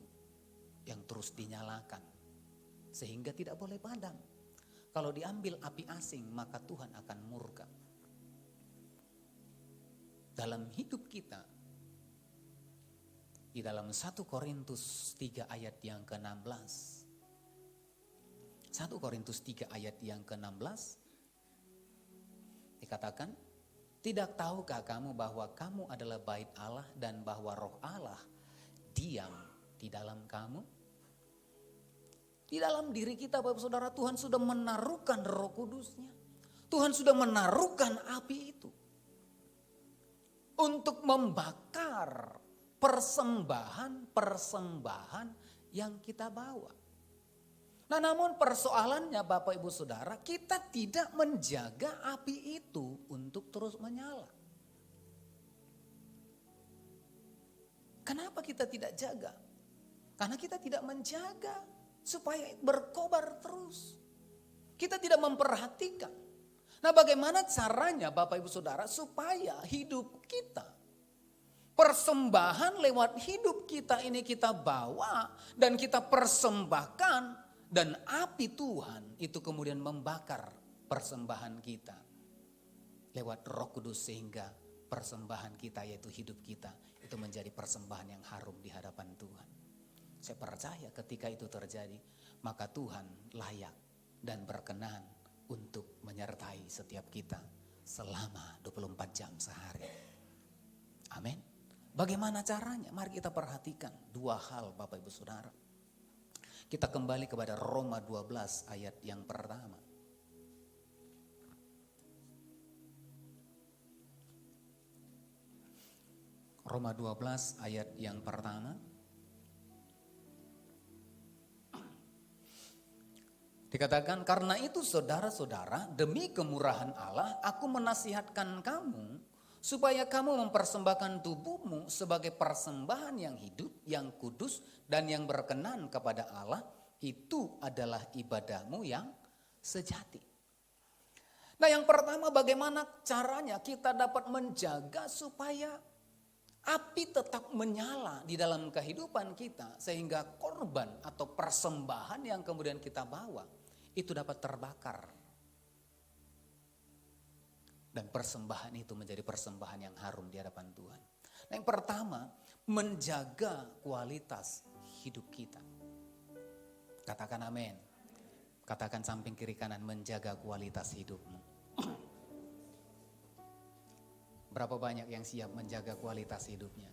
yang terus dinyalakan. Sehingga tidak boleh padam. Kalau diambil api asing, maka Tuhan akan murka. Dalam hidup kita, di dalam 1 Korintus 3 ayat yang ke-16. 1 Korintus 3 ayat yang ke-16 dikatakan, tidak tahukah kamu bahwa kamu adalah bait Allah dan bahwa roh Allah diam di dalam kamu? Di dalam diri kita Bapak Saudara, Tuhan sudah menaruhkan Roh Kudusnya. Tuhan sudah menaruhkan api itu untuk membakar persembahan-persembahan yang kita bawa. Nah, namun persoalannya Bapak Ibu Saudara, kita tidak menjaga api itu untuk terus menyala. Kenapa kita tidak jaga? Karena kita tidak menjaga supaya berkobar terus. Kita tidak memperhatikan. Nah, bagaimana caranya Bapak Ibu Saudara supaya hidup kita, persembahan lewat hidup kita ini kita bawa dan kita persembahkan, dan api Tuhan itu kemudian membakar persembahan kita lewat Roh Kudus, sehingga persembahan kita yaitu hidup kita itu menjadi persembahan yang harum di hadapan Tuhan. Saya percaya ketika itu terjadi, maka Tuhan layak dan berkenan untuk menyertai setiap kita selama 24 jam sehari. Amin. Bagaimana caranya? Mari kita perhatikan dua hal Bapak Ibu Saudara. Kita kembali kepada Roma 12 ayat yang pertama. Roma 12 ayat yang pertama. Dikatakan, karena itu saudara-saudara, demi kemurahan Allah, aku menasihatkan kamu supaya kamu mempersembahkan tubuhmu sebagai persembahan yang hidup, yang kudus, dan yang berkenan kepada Allah. Itu adalah ibadahmu yang sejati. Nah, yang pertama, bagaimana caranya kita dapat menjaga supaya api tetap menyala di dalam kehidupan kita, sehingga korban atau persembahan yang kemudian kita bawa itu dapat terbakar. Dan persembahan itu menjadi persembahan yang harum di hadapan Tuhan. Nah, yang pertama, menjaga kualitas hidup kita. Katakan amin. Katakan samping kiri kanan, menjaga kualitas hidupmu. Berapa banyak yang siap menjaga kualitas hidupnya?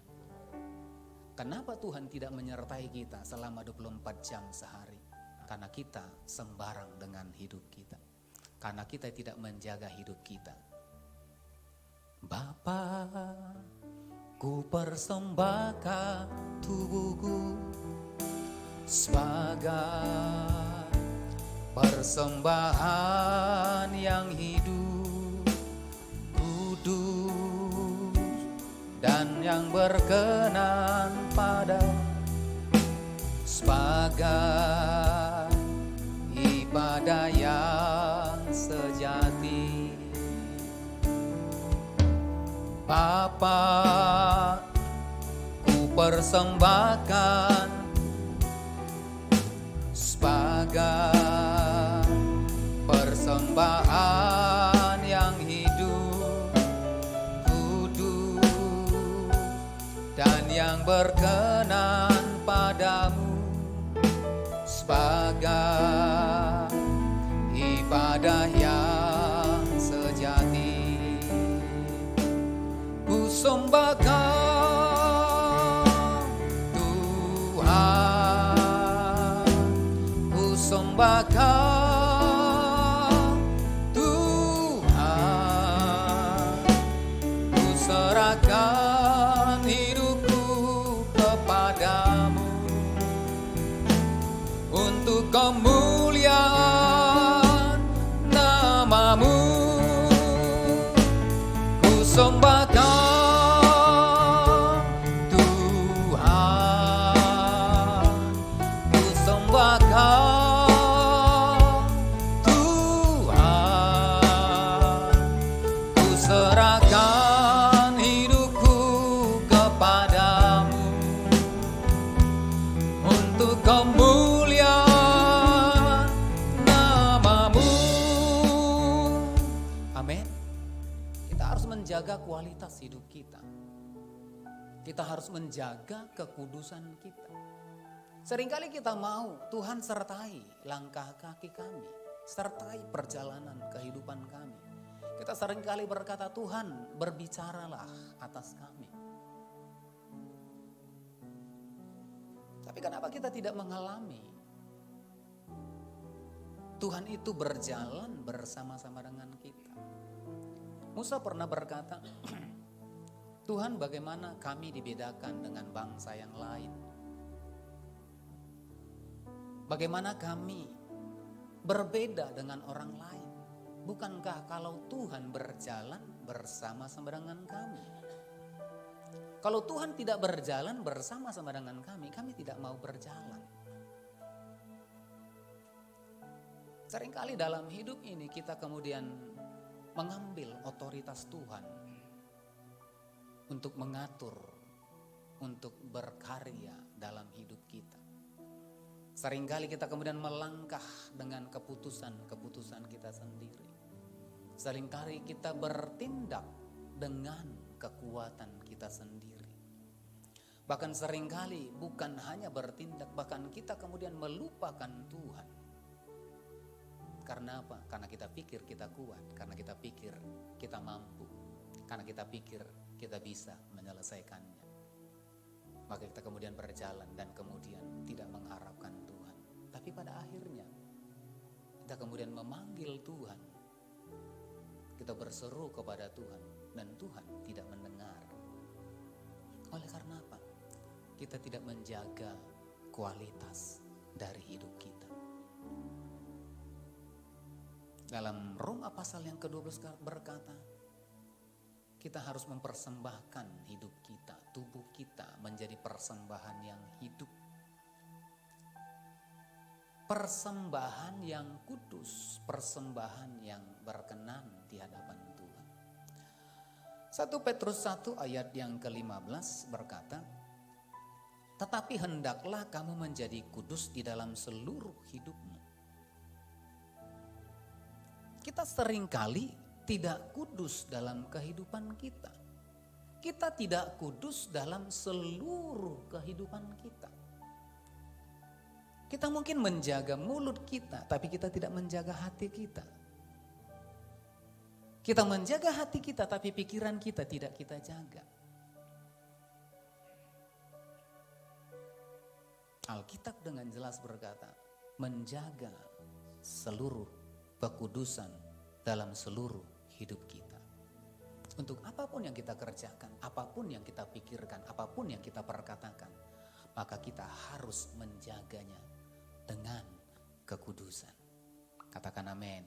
Kenapa Tuhan tidak menyertai kita selama 24 jam sehari? Karena kita sembarang dengan hidup kita. Karena kita tidak menjaga hidup kita. Bapa, ku persembahkan tubuhku sebagai persembahan yang hidup, kudus, dan yang berkenan pada, sebagai ibadah yang sejati. Bapa, ku persembahkan sebagai persembahan yang hidup, kudus, dan yang berkenan padamu, sebagai ibadah yang sejati. Ku sembahkan Tuhan, ku sembahkan Tuhan, namamu ku sembahkan Tuhan, ku sembahkan Tuhan, ku serahkan hidupku kepadamu untuk kemuliaan namamu. Amin. Kita harus menjaga kualitas hidup kita. Kita harus menjaga kekudusan kita. Seringkali kita mau Tuhan sertai langkah kaki kami, sertai perjalanan kehidupan kami. Kita seringkali berkata, Tuhan berbicaralah atas kami. Tapi kenapa kita tidak mengalami Tuhan itu berjalan bersama-sama dengan kita? Musa pernah berkata, Tuhan, bagaimana kami dibedakan dengan bangsa yang lain? Bagaimana kami berbeda dengan orang lain? Bukankah kalau Tuhan berjalan bersama-sama dengan kami? Kalau Tuhan tidak berjalan bersama-sama dengan kami tidak mau berjalan. Seringkali dalam hidup ini kita kemudian mengambil otoritas Tuhan untuk mengatur, untuk berkarya dalam hidup kita. Seringkali kita kemudian melangkah dengan keputusan-keputusan kita sendiri. Seringkali kita bertindak dengan kekuatan kita sendiri. Bahkan seringkali bukan hanya bertindak, bahkan kita kemudian melupakan Tuhan. Karena apa? Karena kita pikir kita kuat, karena kita pikir kita mampu, karena kita pikir kita bisa menyelesaikannya. Maka kita kemudian berjalan dan kemudian tidak mengharapkan Tuhan. Tapi pada akhirnya kita kemudian memanggil Tuhan. Kita berseru kepada Tuhan dan Tuhan tidak mendengar. Oleh karena apa? Kita tidak menjaga kualitas dari hidup kita. Dalam Roma pasal yang ke-12 berkata, kita harus mempersembahkan hidup kita, tubuh kita menjadi persembahan yang hidup. Persembahan yang kudus, persembahan yang berkenan di hadapan Tuhan. 1 Petrus 1 ayat yang ke-15 berkata, tetapi hendaklah kamu menjadi kudus di dalam seluruh hidupmu. Kita seringkali tidak kudus dalam kehidupan kita. Kita tidak kudus dalam seluruh kehidupan kita. Kita mungkin menjaga mulut kita, tapi kita tidak menjaga hati kita. Kita menjaga hati kita, tapi pikiran kita tidak kita jaga. Alkitab dengan jelas berkata, menjaga seluruh kekudusan dalam seluruh hidup kita. Untuk apapun yang kita kerjakan, apapun yang kita pikirkan, apapun yang kita perkatakan, maka kita harus menjaganya dengan kekudusan. Katakan amin.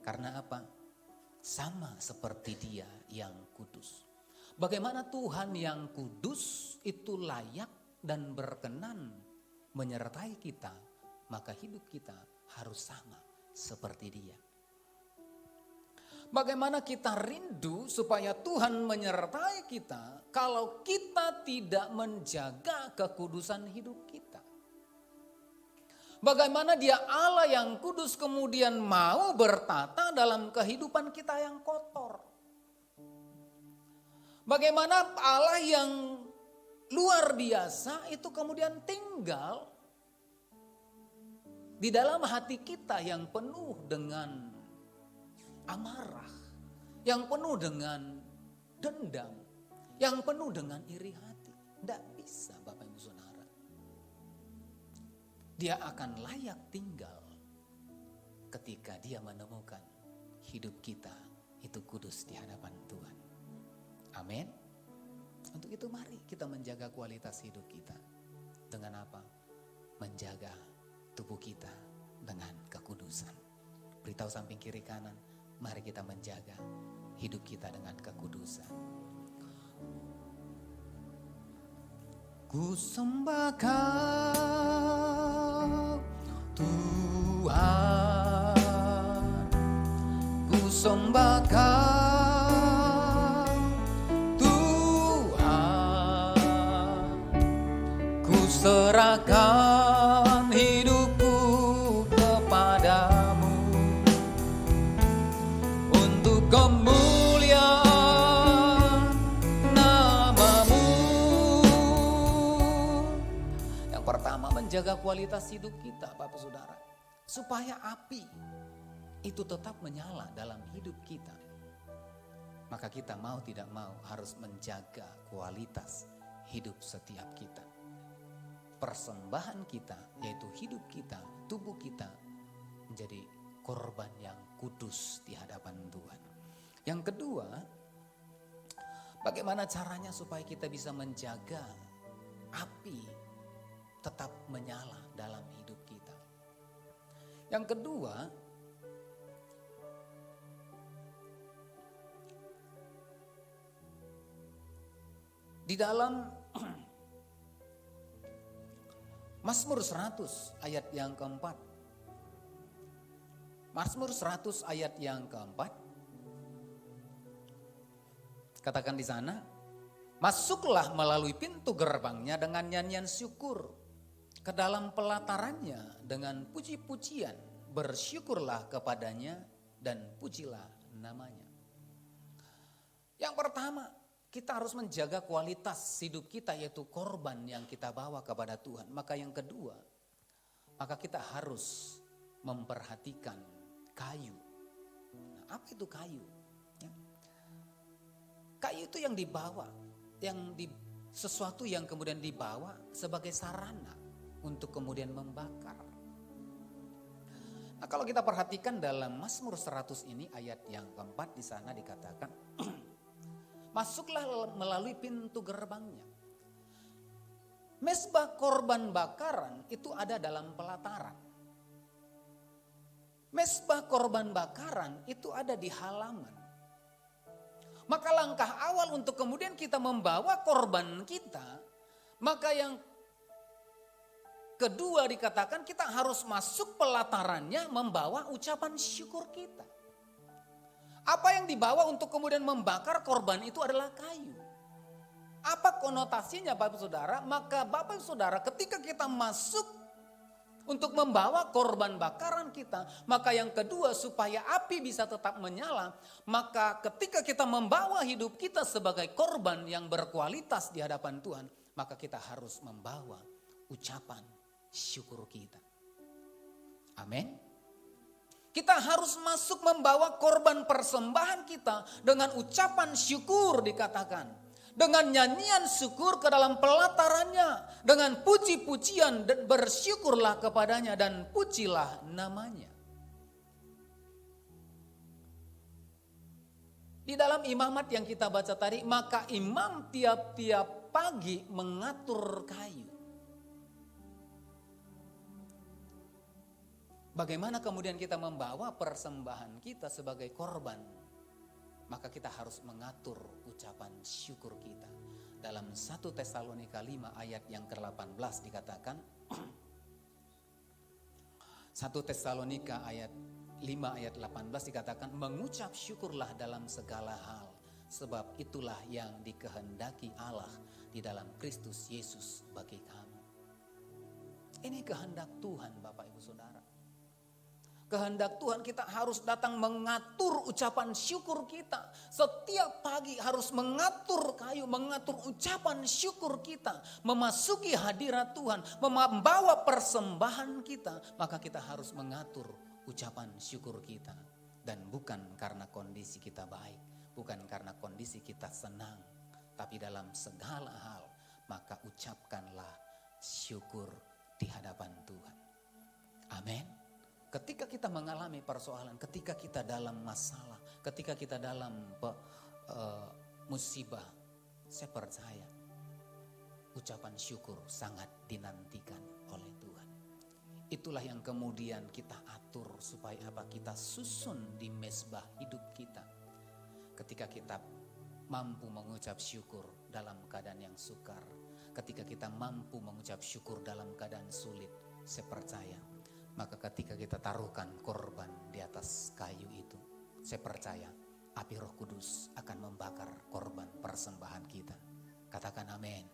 Karena apa? Sama seperti Dia yang kudus. Bagaimana Tuhan yang kudus itu layak dan berkenan menyertai kita, maka hidup kita harus sama seperti Dia. Bagaimana kita rindu supaya Tuhan menyertai kita kalau kita tidak menjaga kekudusan hidup kita. Bagaimana Dia Allah yang kudus kemudian mau bertata dalam kehidupan kita yang kotor. Bagaimana Allah yang luar biasa itu kemudian tinggal di dalam hati kita yang penuh dengan amarah, yang penuh dengan dendam, yang penuh dengan iri hati. Tidak bisa Bapak Ibu Saudara. Dia akan layak tinggal ketika Dia menemukan hidup kita itu kudus di hadapan Tuhan. Amin. Untuk itu mari kita menjaga kualitas hidup kita. Dengan apa? Menjaga tubuh kita dengan kekudusan. Beritahu samping kiri kanan, Mari kita menjaga hidup kita dengan kekudusan. Ku sembah Kau Tuhan, ku sembah Kau Tuhan, ku serahkan hidupku kepadamu untuk kemuliaan nama-Mu. Yang pertama, menjaga kualitas hidup kita, Bapak Saudara, supaya api itu tetap menyala dalam hidup kita. Maka kita mau tidak mau harus menjaga kualitas hidup setiap kita. Persembahan kita, yaitu hidup kita, tubuh kita, menjadi korban yang kudus di hadapan Tuhan. Yang kedua, bagaimana caranya supaya kita bisa menjaga api tetap menyala dalam hidup kita. Yang kedua, di dalam Mazmur 100 ayat yang keempat. Mazmur 100 ayat yang keempat. Katakan di sana, masuklah melalui pintu gerbangnya dengan nyanyian syukur, ke dalam pelatarannya dengan puji-pujian, bersyukurlah kepadanya dan pujilah namanya. Yang pertama, kita harus menjaga kualitas hidup kita, yaitu korban yang kita bawa kepada Tuhan. Maka yang kedua, maka kita harus memperhatikan kayu. Nah, apa itu kayu? Ya. Kayu itu yang dibawa, sesuatu yang kemudian dibawa sebagai sarana untuk kemudian membakar. Nah, kalau kita perhatikan dalam Mazmur 100 ini ayat yang keempat, di sana dikatakan masuklah melalui pintu gerbangnya. Mezbah korban bakaran itu ada dalam pelataran. Mezbah korban bakaran itu ada di halaman. Maka langkah awal untuk kemudian kita membawa korban kita, maka yang kedua dikatakan kita harus masuk pelatarannya membawa ucapan syukur kita. Apa yang dibawa untuk kemudian membakar korban itu adalah kayu. Apa konotasinya Bapak Saudara? Maka Bapak Saudara, ketika kita masuk untuk membawa korban bakaran kita, maka yang kedua supaya api bisa tetap menyala, maka ketika kita membawa hidup kita sebagai korban yang berkualitas di hadapan Tuhan, maka kita harus membawa ucapan syukur kita. Amin. Kita harus masuk membawa korban persembahan kita dengan ucapan syukur dikatakan. Dengan nyanyian syukur ke dalam pelatarannya. Dengan puji-pujian dan bersyukurlah kepadanya dan pujilah namanya. Di dalam imamat yang kita baca tadi, maka imam tiap-tiap pagi mengatur kayu. Bagaimana kemudian kita membawa persembahan kita sebagai korban? Maka kita harus mengatur ucapan syukur kita. Dalam 1 Tesalonika 5 ayat yang ke-18 dikatakan, 1 Tesalonika ayat 5 ayat 18 dikatakan, mengucap syukurlah dalam segala hal, sebab itulah yang dikehendaki Allah di dalam Kristus Yesus bagi kamu. Ini kehendak Tuhan Bapak Ibu Saudara. Kehendak Tuhan, kita harus datang mengatur ucapan syukur kita. Setiap pagi harus mengatur kayu, mengatur ucapan syukur kita. Memasuki hadirat Tuhan, membawa persembahan kita. Maka kita harus mengatur ucapan syukur kita. Dan bukan karena kondisi kita baik, bukan karena kondisi kita senang. Tapi dalam segala hal, maka ucapkanlah syukur di hadapan Tuhan. Amin. Ketika kita mengalami persoalan, ketika kita dalam masalah, ketika kita dalam musibah, saya percaya ucapan syukur sangat dinantikan oleh Tuhan. Itulah yang kemudian kita atur. atur supaya apa? Kita susun di mezbah hidup kita. Ketika kita mampu mengucap syukur dalam keadaan yang sukar, ketika kita mampu mengucap syukur dalam keadaan sulit, saya percaya, maka ketika kita taruhkan korban di atas kayu itu, saya percaya api Roh Kudus akan membakar korban persembahan kita. Katakan amin.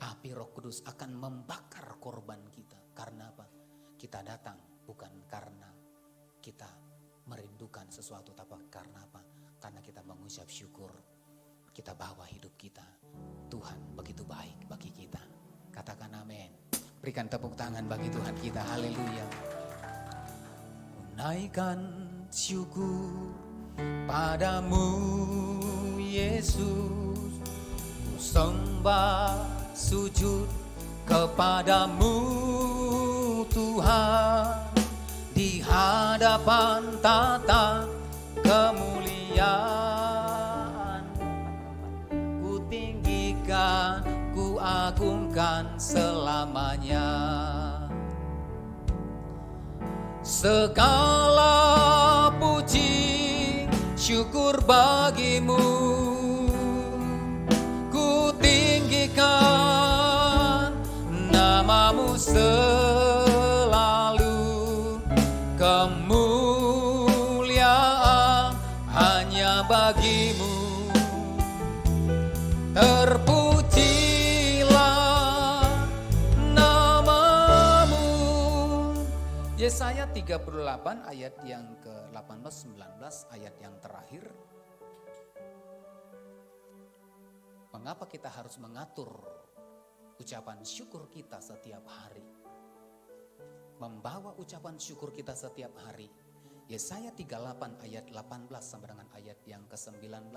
Api Roh Kudus akan membakar korban kita. Karena apa? Kita datang bukan karena kita merindukan sesuatu, tapi karena apa? Karena kita mengucap syukur. Kita bawa hidup kita. Tuhan begitu baik bagi kita. Katakan amin. Berikan tepuk tangan bagi Tuhan kita. Haleluya. Naikkan syukur padamu Yesus. Ku sembah sujud kepadamu Tuhan. Di hadapan tata kemuliaan ku agungkan selamanya. Segala puji syukur bagimu, ku tinggikan namamu selalu. Kemuliaan hanya bagimu. Terpujilah namamu. Yesaya 38 ayat yang ke-18, 19 ayat yang terakhir. Mengapa kita harus mengatur ucapan syukur kita setiap hari? Membawa ucapan syukur kita setiap hari. Yesaya 38 ayat 18 sampai dengan ayat yang ke-19.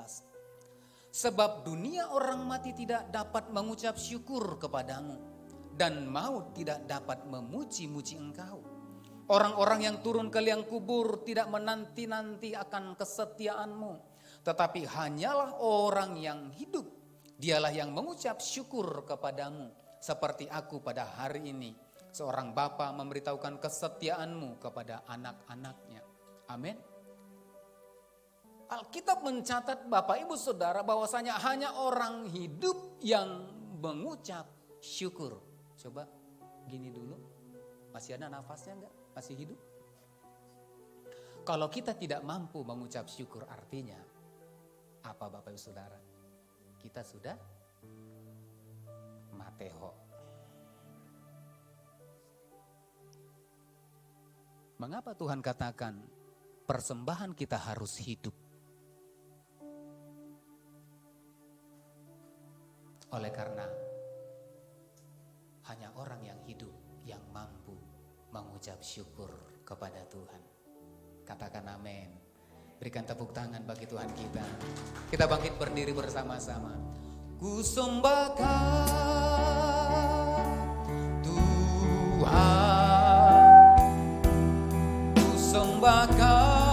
Sebab dunia orang mati tidak dapat mengucap syukur kepadamu, dan maut tidak dapat memuji-muji engkau. Orang-orang yang turun ke liang kubur tidak menanti-nanti akan kesetiaanmu, tetapi hanyalah orang yang hidup, dialah yang mengucap syukur kepadamu. Seperti aku pada hari ini, seorang bapa memberitahukan kesetiaanmu kepada anak-anaknya. Amin. Alkitab mencatat Bapak Ibu Saudara bahwasanya hanya orang hidup yang mengucap syukur. Coba gini dulu, masih ada nafasnya enggak? Masih hidup? Kalau kita tidak mampu mengucap syukur, artinya apa Bapak Ibu Saudara? Kita sudah mateho. Mengapa Tuhan katakan persembahan kita harus hidup? Oleh karena hanya orang yang hidup yang mampu mengucap syukur kepada Tuhan. Katakan amin. Berikan tepuk tangan bagi Tuhan kita. Kita bangkit berdiri bersama-sama. Ku sembahkan Tuhan, ku sembahkan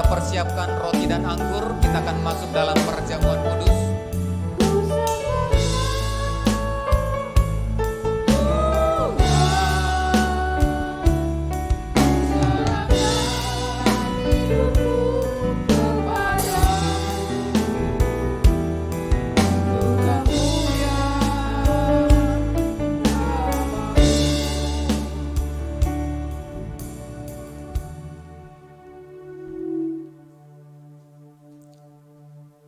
persiapkan roti dan anggur, kita akan masuk dalam perjamuan kudus.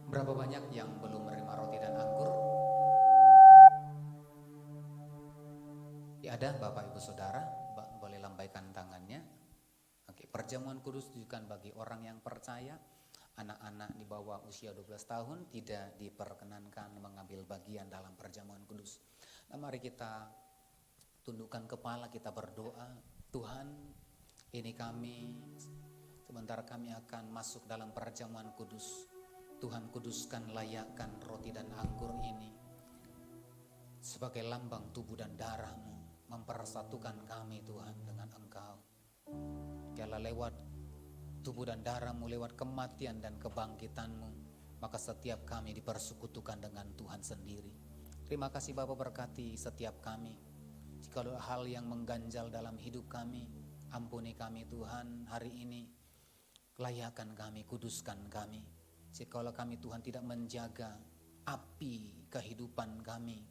Berapa banyak yang belum menerima roti dan anggur? Ya, ada Bapak Ibu Saudara, boleh lambaikan tangannya. Oke, perjamuan kudus ditujukan bagi orang yang percaya. Anak-anak di bawah usia 12 tahun tidak diperkenankan mengambil bagian dalam perjamuan kudus. Nah, mari kita tundukkan kepala, kita berdoa. Tuhan, ini kami, sebentar kami akan masuk dalam perjamuan kudus. Tuhan, kuduskan, layakkan roti dan anggur ini sebagai lambang tubuh dan darah-Mu, mempersatukan kami Tuhan dengan Engkau. Biarlah lewat tubuh dan darah-Mu, lewat kematian dan kebangkitan-Mu, maka setiap kami dipersekutukan dengan Tuhan sendiri. Terima kasih Bapa, berkati setiap kami. Jika ada hal yang mengganjal dalam hidup kami, ampuni kami Tuhan hari ini. Layakkan kami, kuduskan kami. Jikalau kami Tuhan tidak menjaga api kehidupan kami,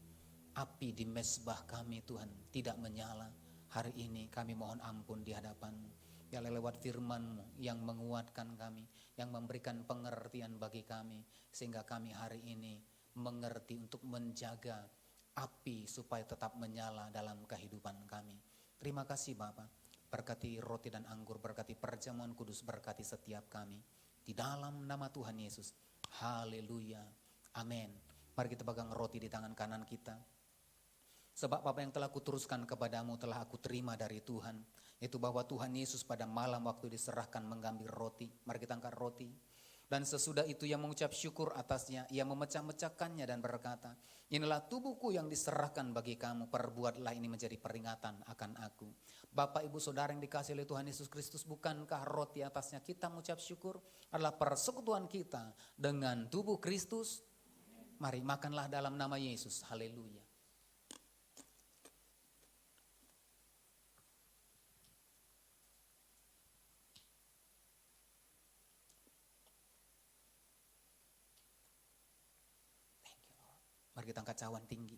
api di mezbah kami Tuhan tidak menyala, hari ini kami mohon ampun di hadapan-Mu. Biarlah lewat firman-Mu yang menguatkan kami, yang memberikan pengertian bagi kami, sehingga kami hari ini mengerti untuk menjaga api supaya tetap menyala dalam kehidupan kami. Terima kasih Bapa. Berkati roti dan anggur, berkati perjamuan kudus, berkati setiap kami. Di dalam nama Tuhan Yesus. Haleluya. Amin. Mari kita pegang roti di tangan kanan kita. Sebab apa yang telah kuteruskan kepadamu telah aku terima dari Tuhan. Itu bahwa Tuhan Yesus pada malam waktu diserahkan mengambil roti. Mari kita angkat roti. Dan sesudah itu ia mengucap syukur atasnya. Ia memecah-mecahkannya dan berkata, inilah tubuhku yang diserahkan bagi kamu. Perbuatlah ini menjadi peringatan akan aku. Bapak, Ibu, Saudara yang dikasihi oleh Tuhan Yesus Kristus, bukankah roti atasnya kita mengucap syukur adalah persekutuan kita dengan tubuh Kristus? Mari makanlah dalam nama Yesus. Haleluya. Mari kita angkat cawan tinggi.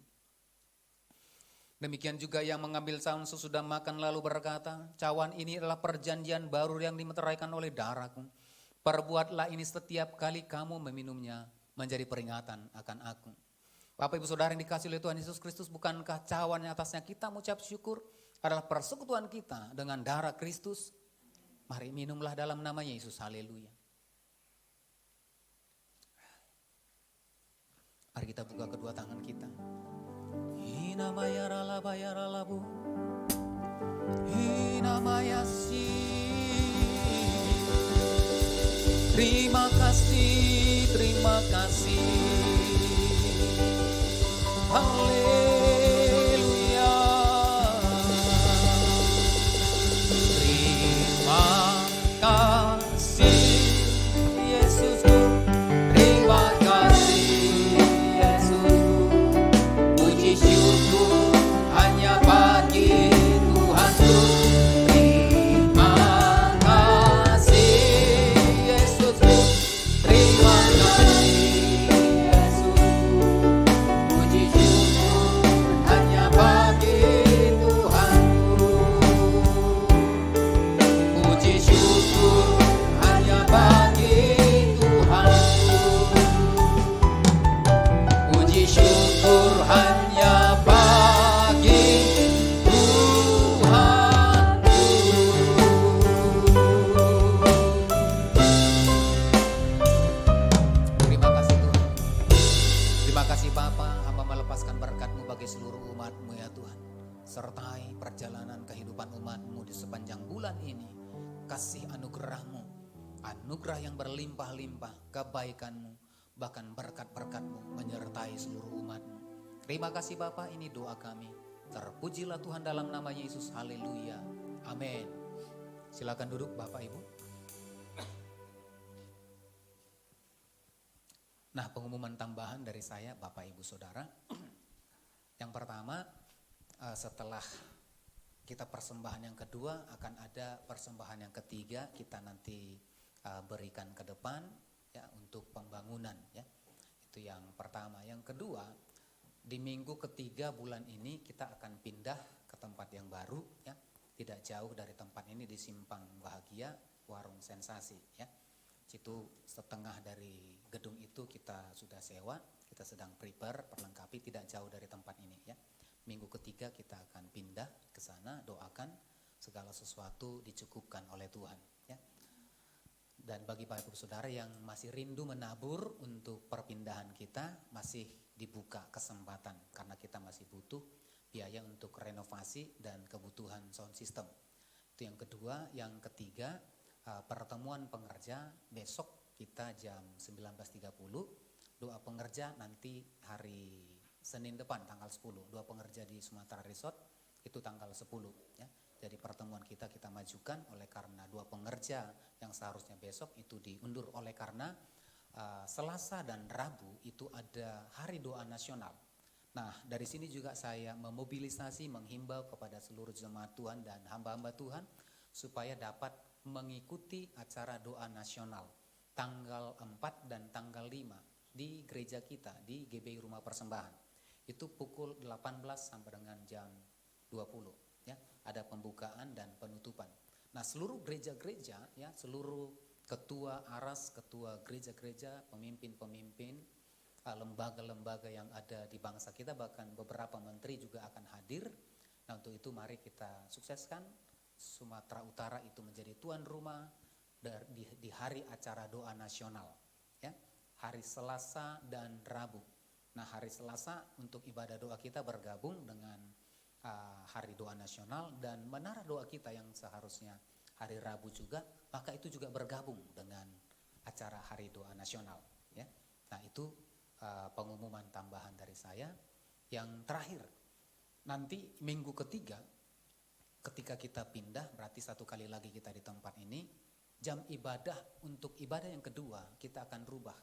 Demikian juga yang mengambil cawan sesudah makan lalu berkata, cawan ini adalah perjanjian baru yang dimeteraikan oleh darahku. Perbuatlah ini setiap kali kamu meminumnya menjadi peringatan akan aku. Bapak, Ibu, Saudara yang dikasihi oleh Tuhan Yesus Kristus, bukankah cawan yang atasnya kita mengucap syukur adalah persekutuan kita dengan darah Kristus? Mari minumlah dalam nama Yesus. Haleluya. Mari kita buka kedua tangan kita. Ina mayara la bayara labu. Ina mayasi. Terima kasih, terima kasih. Haleluya. Terima kasih Yesusku. Terima kasih. Syukur hanya bagi Tuhanku. Terima kasih Yesusku. Terima kasih Yesusku. Puji syukur hanya bagi Tuhanku. Puji syukur hanya bagi Tuhanku. Puji syukur hanya bagi Tuhanku. Terima kasih Tuhan. Terima kasih Bapa, hamba melepaskan berkat-Mu bagi seluruh umat-Mu ya Tuhan. Sertai perjalanan kehidupan umat-Mu di sepanjang bulan ini. Kasih anugerah-Mu, anugerah yang berlimpah-limpah, kebaikan-Mu, bahkan berkat-berkat-Mu menyertai seluruh umat-Mu. Terima kasih Bapa, ini doa kami. Terpujilah Tuhan dalam nama Yesus. Haleluya. Amin. Silakan duduk Bapak Ibu. Nah, pengumuman tambahan dari saya Bapak Ibu Saudara. Yang pertama, setelah kita persembahan yang kedua, akan ada persembahan yang ketiga kita nanti berikan ke depan ya untuk pembangunan ya. Itu yang pertama. Yang kedua, di minggu ketiga bulan ini kita akan pindah ke tempat yang baru ya. Tidak jauh dari tempat ini, di Simpang Bahagia, Warung Sensasi ya. Situ setengah dari gedung itu kita sudah sewa, kita sedang prepare, perlengkapi, tidak jauh dari tempat ini ya. Minggu ketiga kita akan pindah ke sana, doakan segala sesuatu dicukupkan oleh Tuhan ya. Dan bagi Bapak Ibu Saudara yang masih rindu menabur untuk perpindahan kita, masih dibuka kesempatan karena kita masih butuh biaya untuk renovasi dan kebutuhan sound system. Itu yang kedua. Yang ketiga, pertemuan pengerja besok kita jam 19.30. Doa pengerja nanti hari Senin depan tanggal 10. Doa pengerja di Sumatera Resort itu tanggal 10 ya. Jadi pertemuan kita majukan oleh karena doa pengerja yang seharusnya besok itu diundur oleh karena Selasa dan Rabu itu ada hari doa nasional. Nah, dari sini juga saya memobilisasi, menghimbau kepada seluruh jemaat Tuhan dan hamba-hamba Tuhan supaya dapat mengikuti acara doa nasional tanggal 4 dan tanggal 5 di gereja kita di GBI Rumah Persembahan. Itu pukul 18 sampai dengan jam 20 ya. Ada pembukaan dan penutupan. Nah, seluruh gereja-gereja ya, seluruh ketua aras, ketua gereja-gereja, pemimpin-pemimpin, lembaga-lembaga yang ada di bangsa kita, bahkan beberapa menteri juga akan hadir. Nah, untuk itu mari kita sukseskan Sumatera Utara itu menjadi tuan rumah di hari acara doa nasional ya, hari Selasa dan Rabu. Nah, hari Selasa untuk ibadah doa kita bergabung dengan hari doa nasional, dan menara doa kita yang seharusnya hari Rabu juga, maka itu juga bergabung dengan acara hari doa nasional ya. Nah, itu pengumuman tambahan dari saya. Yang terakhir, nanti minggu ketiga ketika kita pindah, berarti 1 kali lagi kita di tempat ini, jam ibadah untuk ibadah yang kedua kita akan rubah.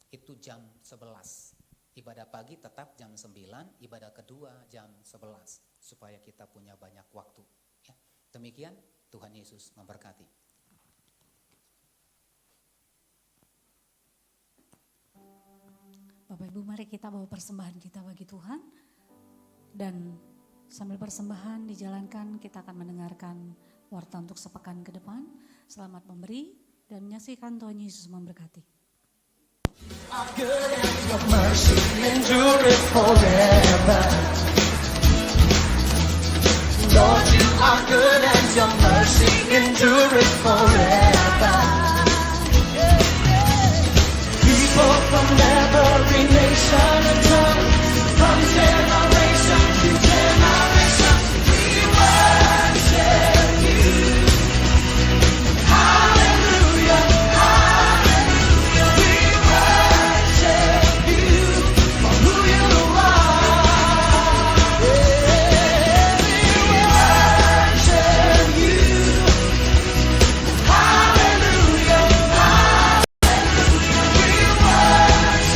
Itu jam 11. Ibadah pagi tetap jam 9, ibadah kedua jam 11 supaya kita punya banyak waktu ya. Demikian, Tuhan Yesus memberkati. Bapak Ibu, mari kita bawa persembahan kita bagi Tuhan. Dan sambil persembahan dijalankan, kita akan mendengarkan warta untuk sepekan ke depan. Selamat memberi dan menyaksikan Tuhan Yesus memberkati. Good and your mercy endureth forever. Lord, you are good and your mercy endureth forever. People from every nation and tongue, from generation to generation, we worship you. Hallelujah, hallelujah, we worship you for who you are. Yeah, we worship you. Hallelujah, hallelujah, we worship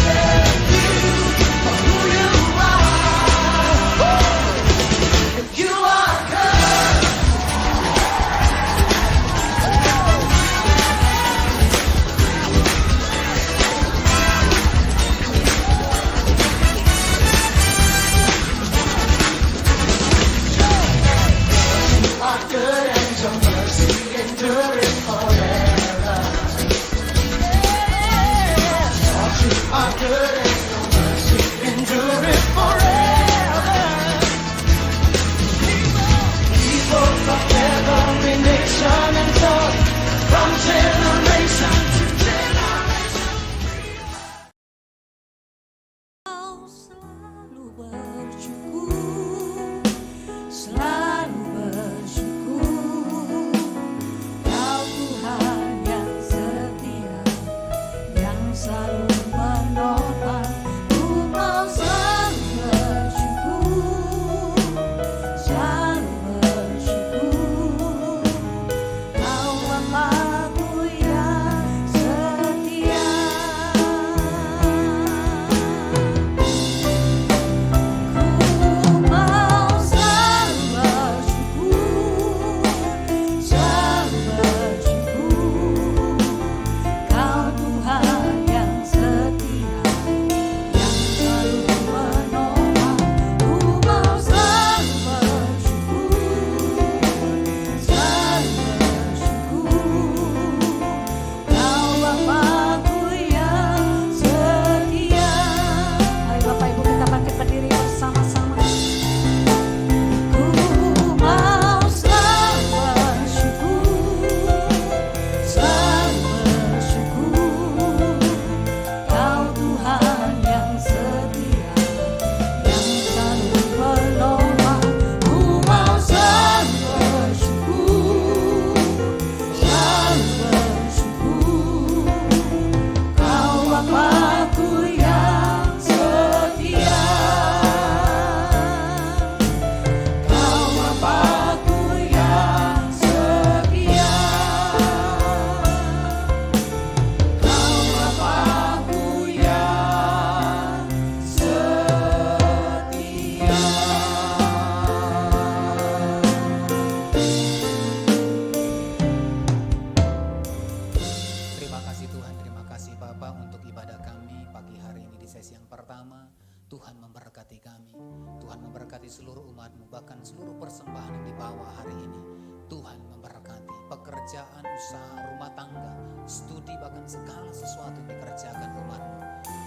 bawa hari ini. Tuhan memberkati pekerjaan, usaha, rumah tangga, studi, bahkan segala sesuatu yang dikerjakan umatmu.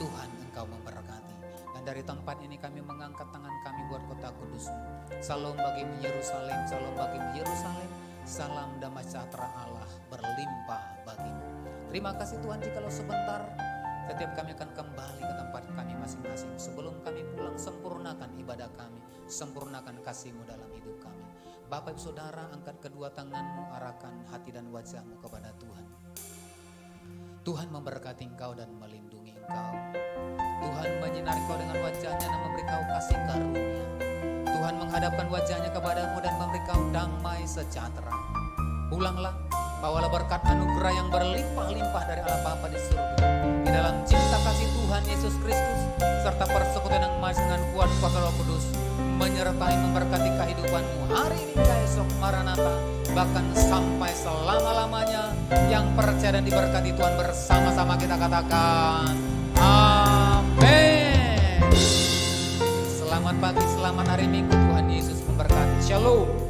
Tuhan Engkau memberkati. Dan dari tempat ini kami mengangkat tangan kami buat kota kudus-Mu. Salam bagimu Yerusalem, salam bagimu Yerusalem. Salam damai sejahtera Allah berlimpah bagimu. Terima kasih Tuhan, jikalau sebentar setiap kami akan kembali ke tempat kami masing-masing. Sebelum kami pulang, sempurnakan ibadah kami, sempurnakan kasih-Mu dalam hidup kami. Bapak Ibu Saudara, angkat kedua tanganmu, arahkan hati dan wajahmu kepada Tuhan. Tuhan memberkati engkau dan melindungi engkau. Tuhan menyinari kau dengan wajahnya dan memberi kau kasih karunia. Tuhan menghadapkan wajahnya kepadamu dan memberi kau damai sejahtera. Pulanglah, bawalah berkat anugerah yang berlimpah-limpah dari Allah Bapa di surga. Di dalam cinta kasih Tuhan Yesus Kristus serta persekutuan yang maha dengan kuat kuasa Roh Kudus menyertai memberkati kehidupanmu hari ini hingga esok Maranatha, bahkan sampai selama-lamanya. Yang percaya dan diberkati Tuhan bersama-sama kita katakan amin. Selamat pagi, selamat hari Minggu, Tuhan Yesus memberkati. Shalom.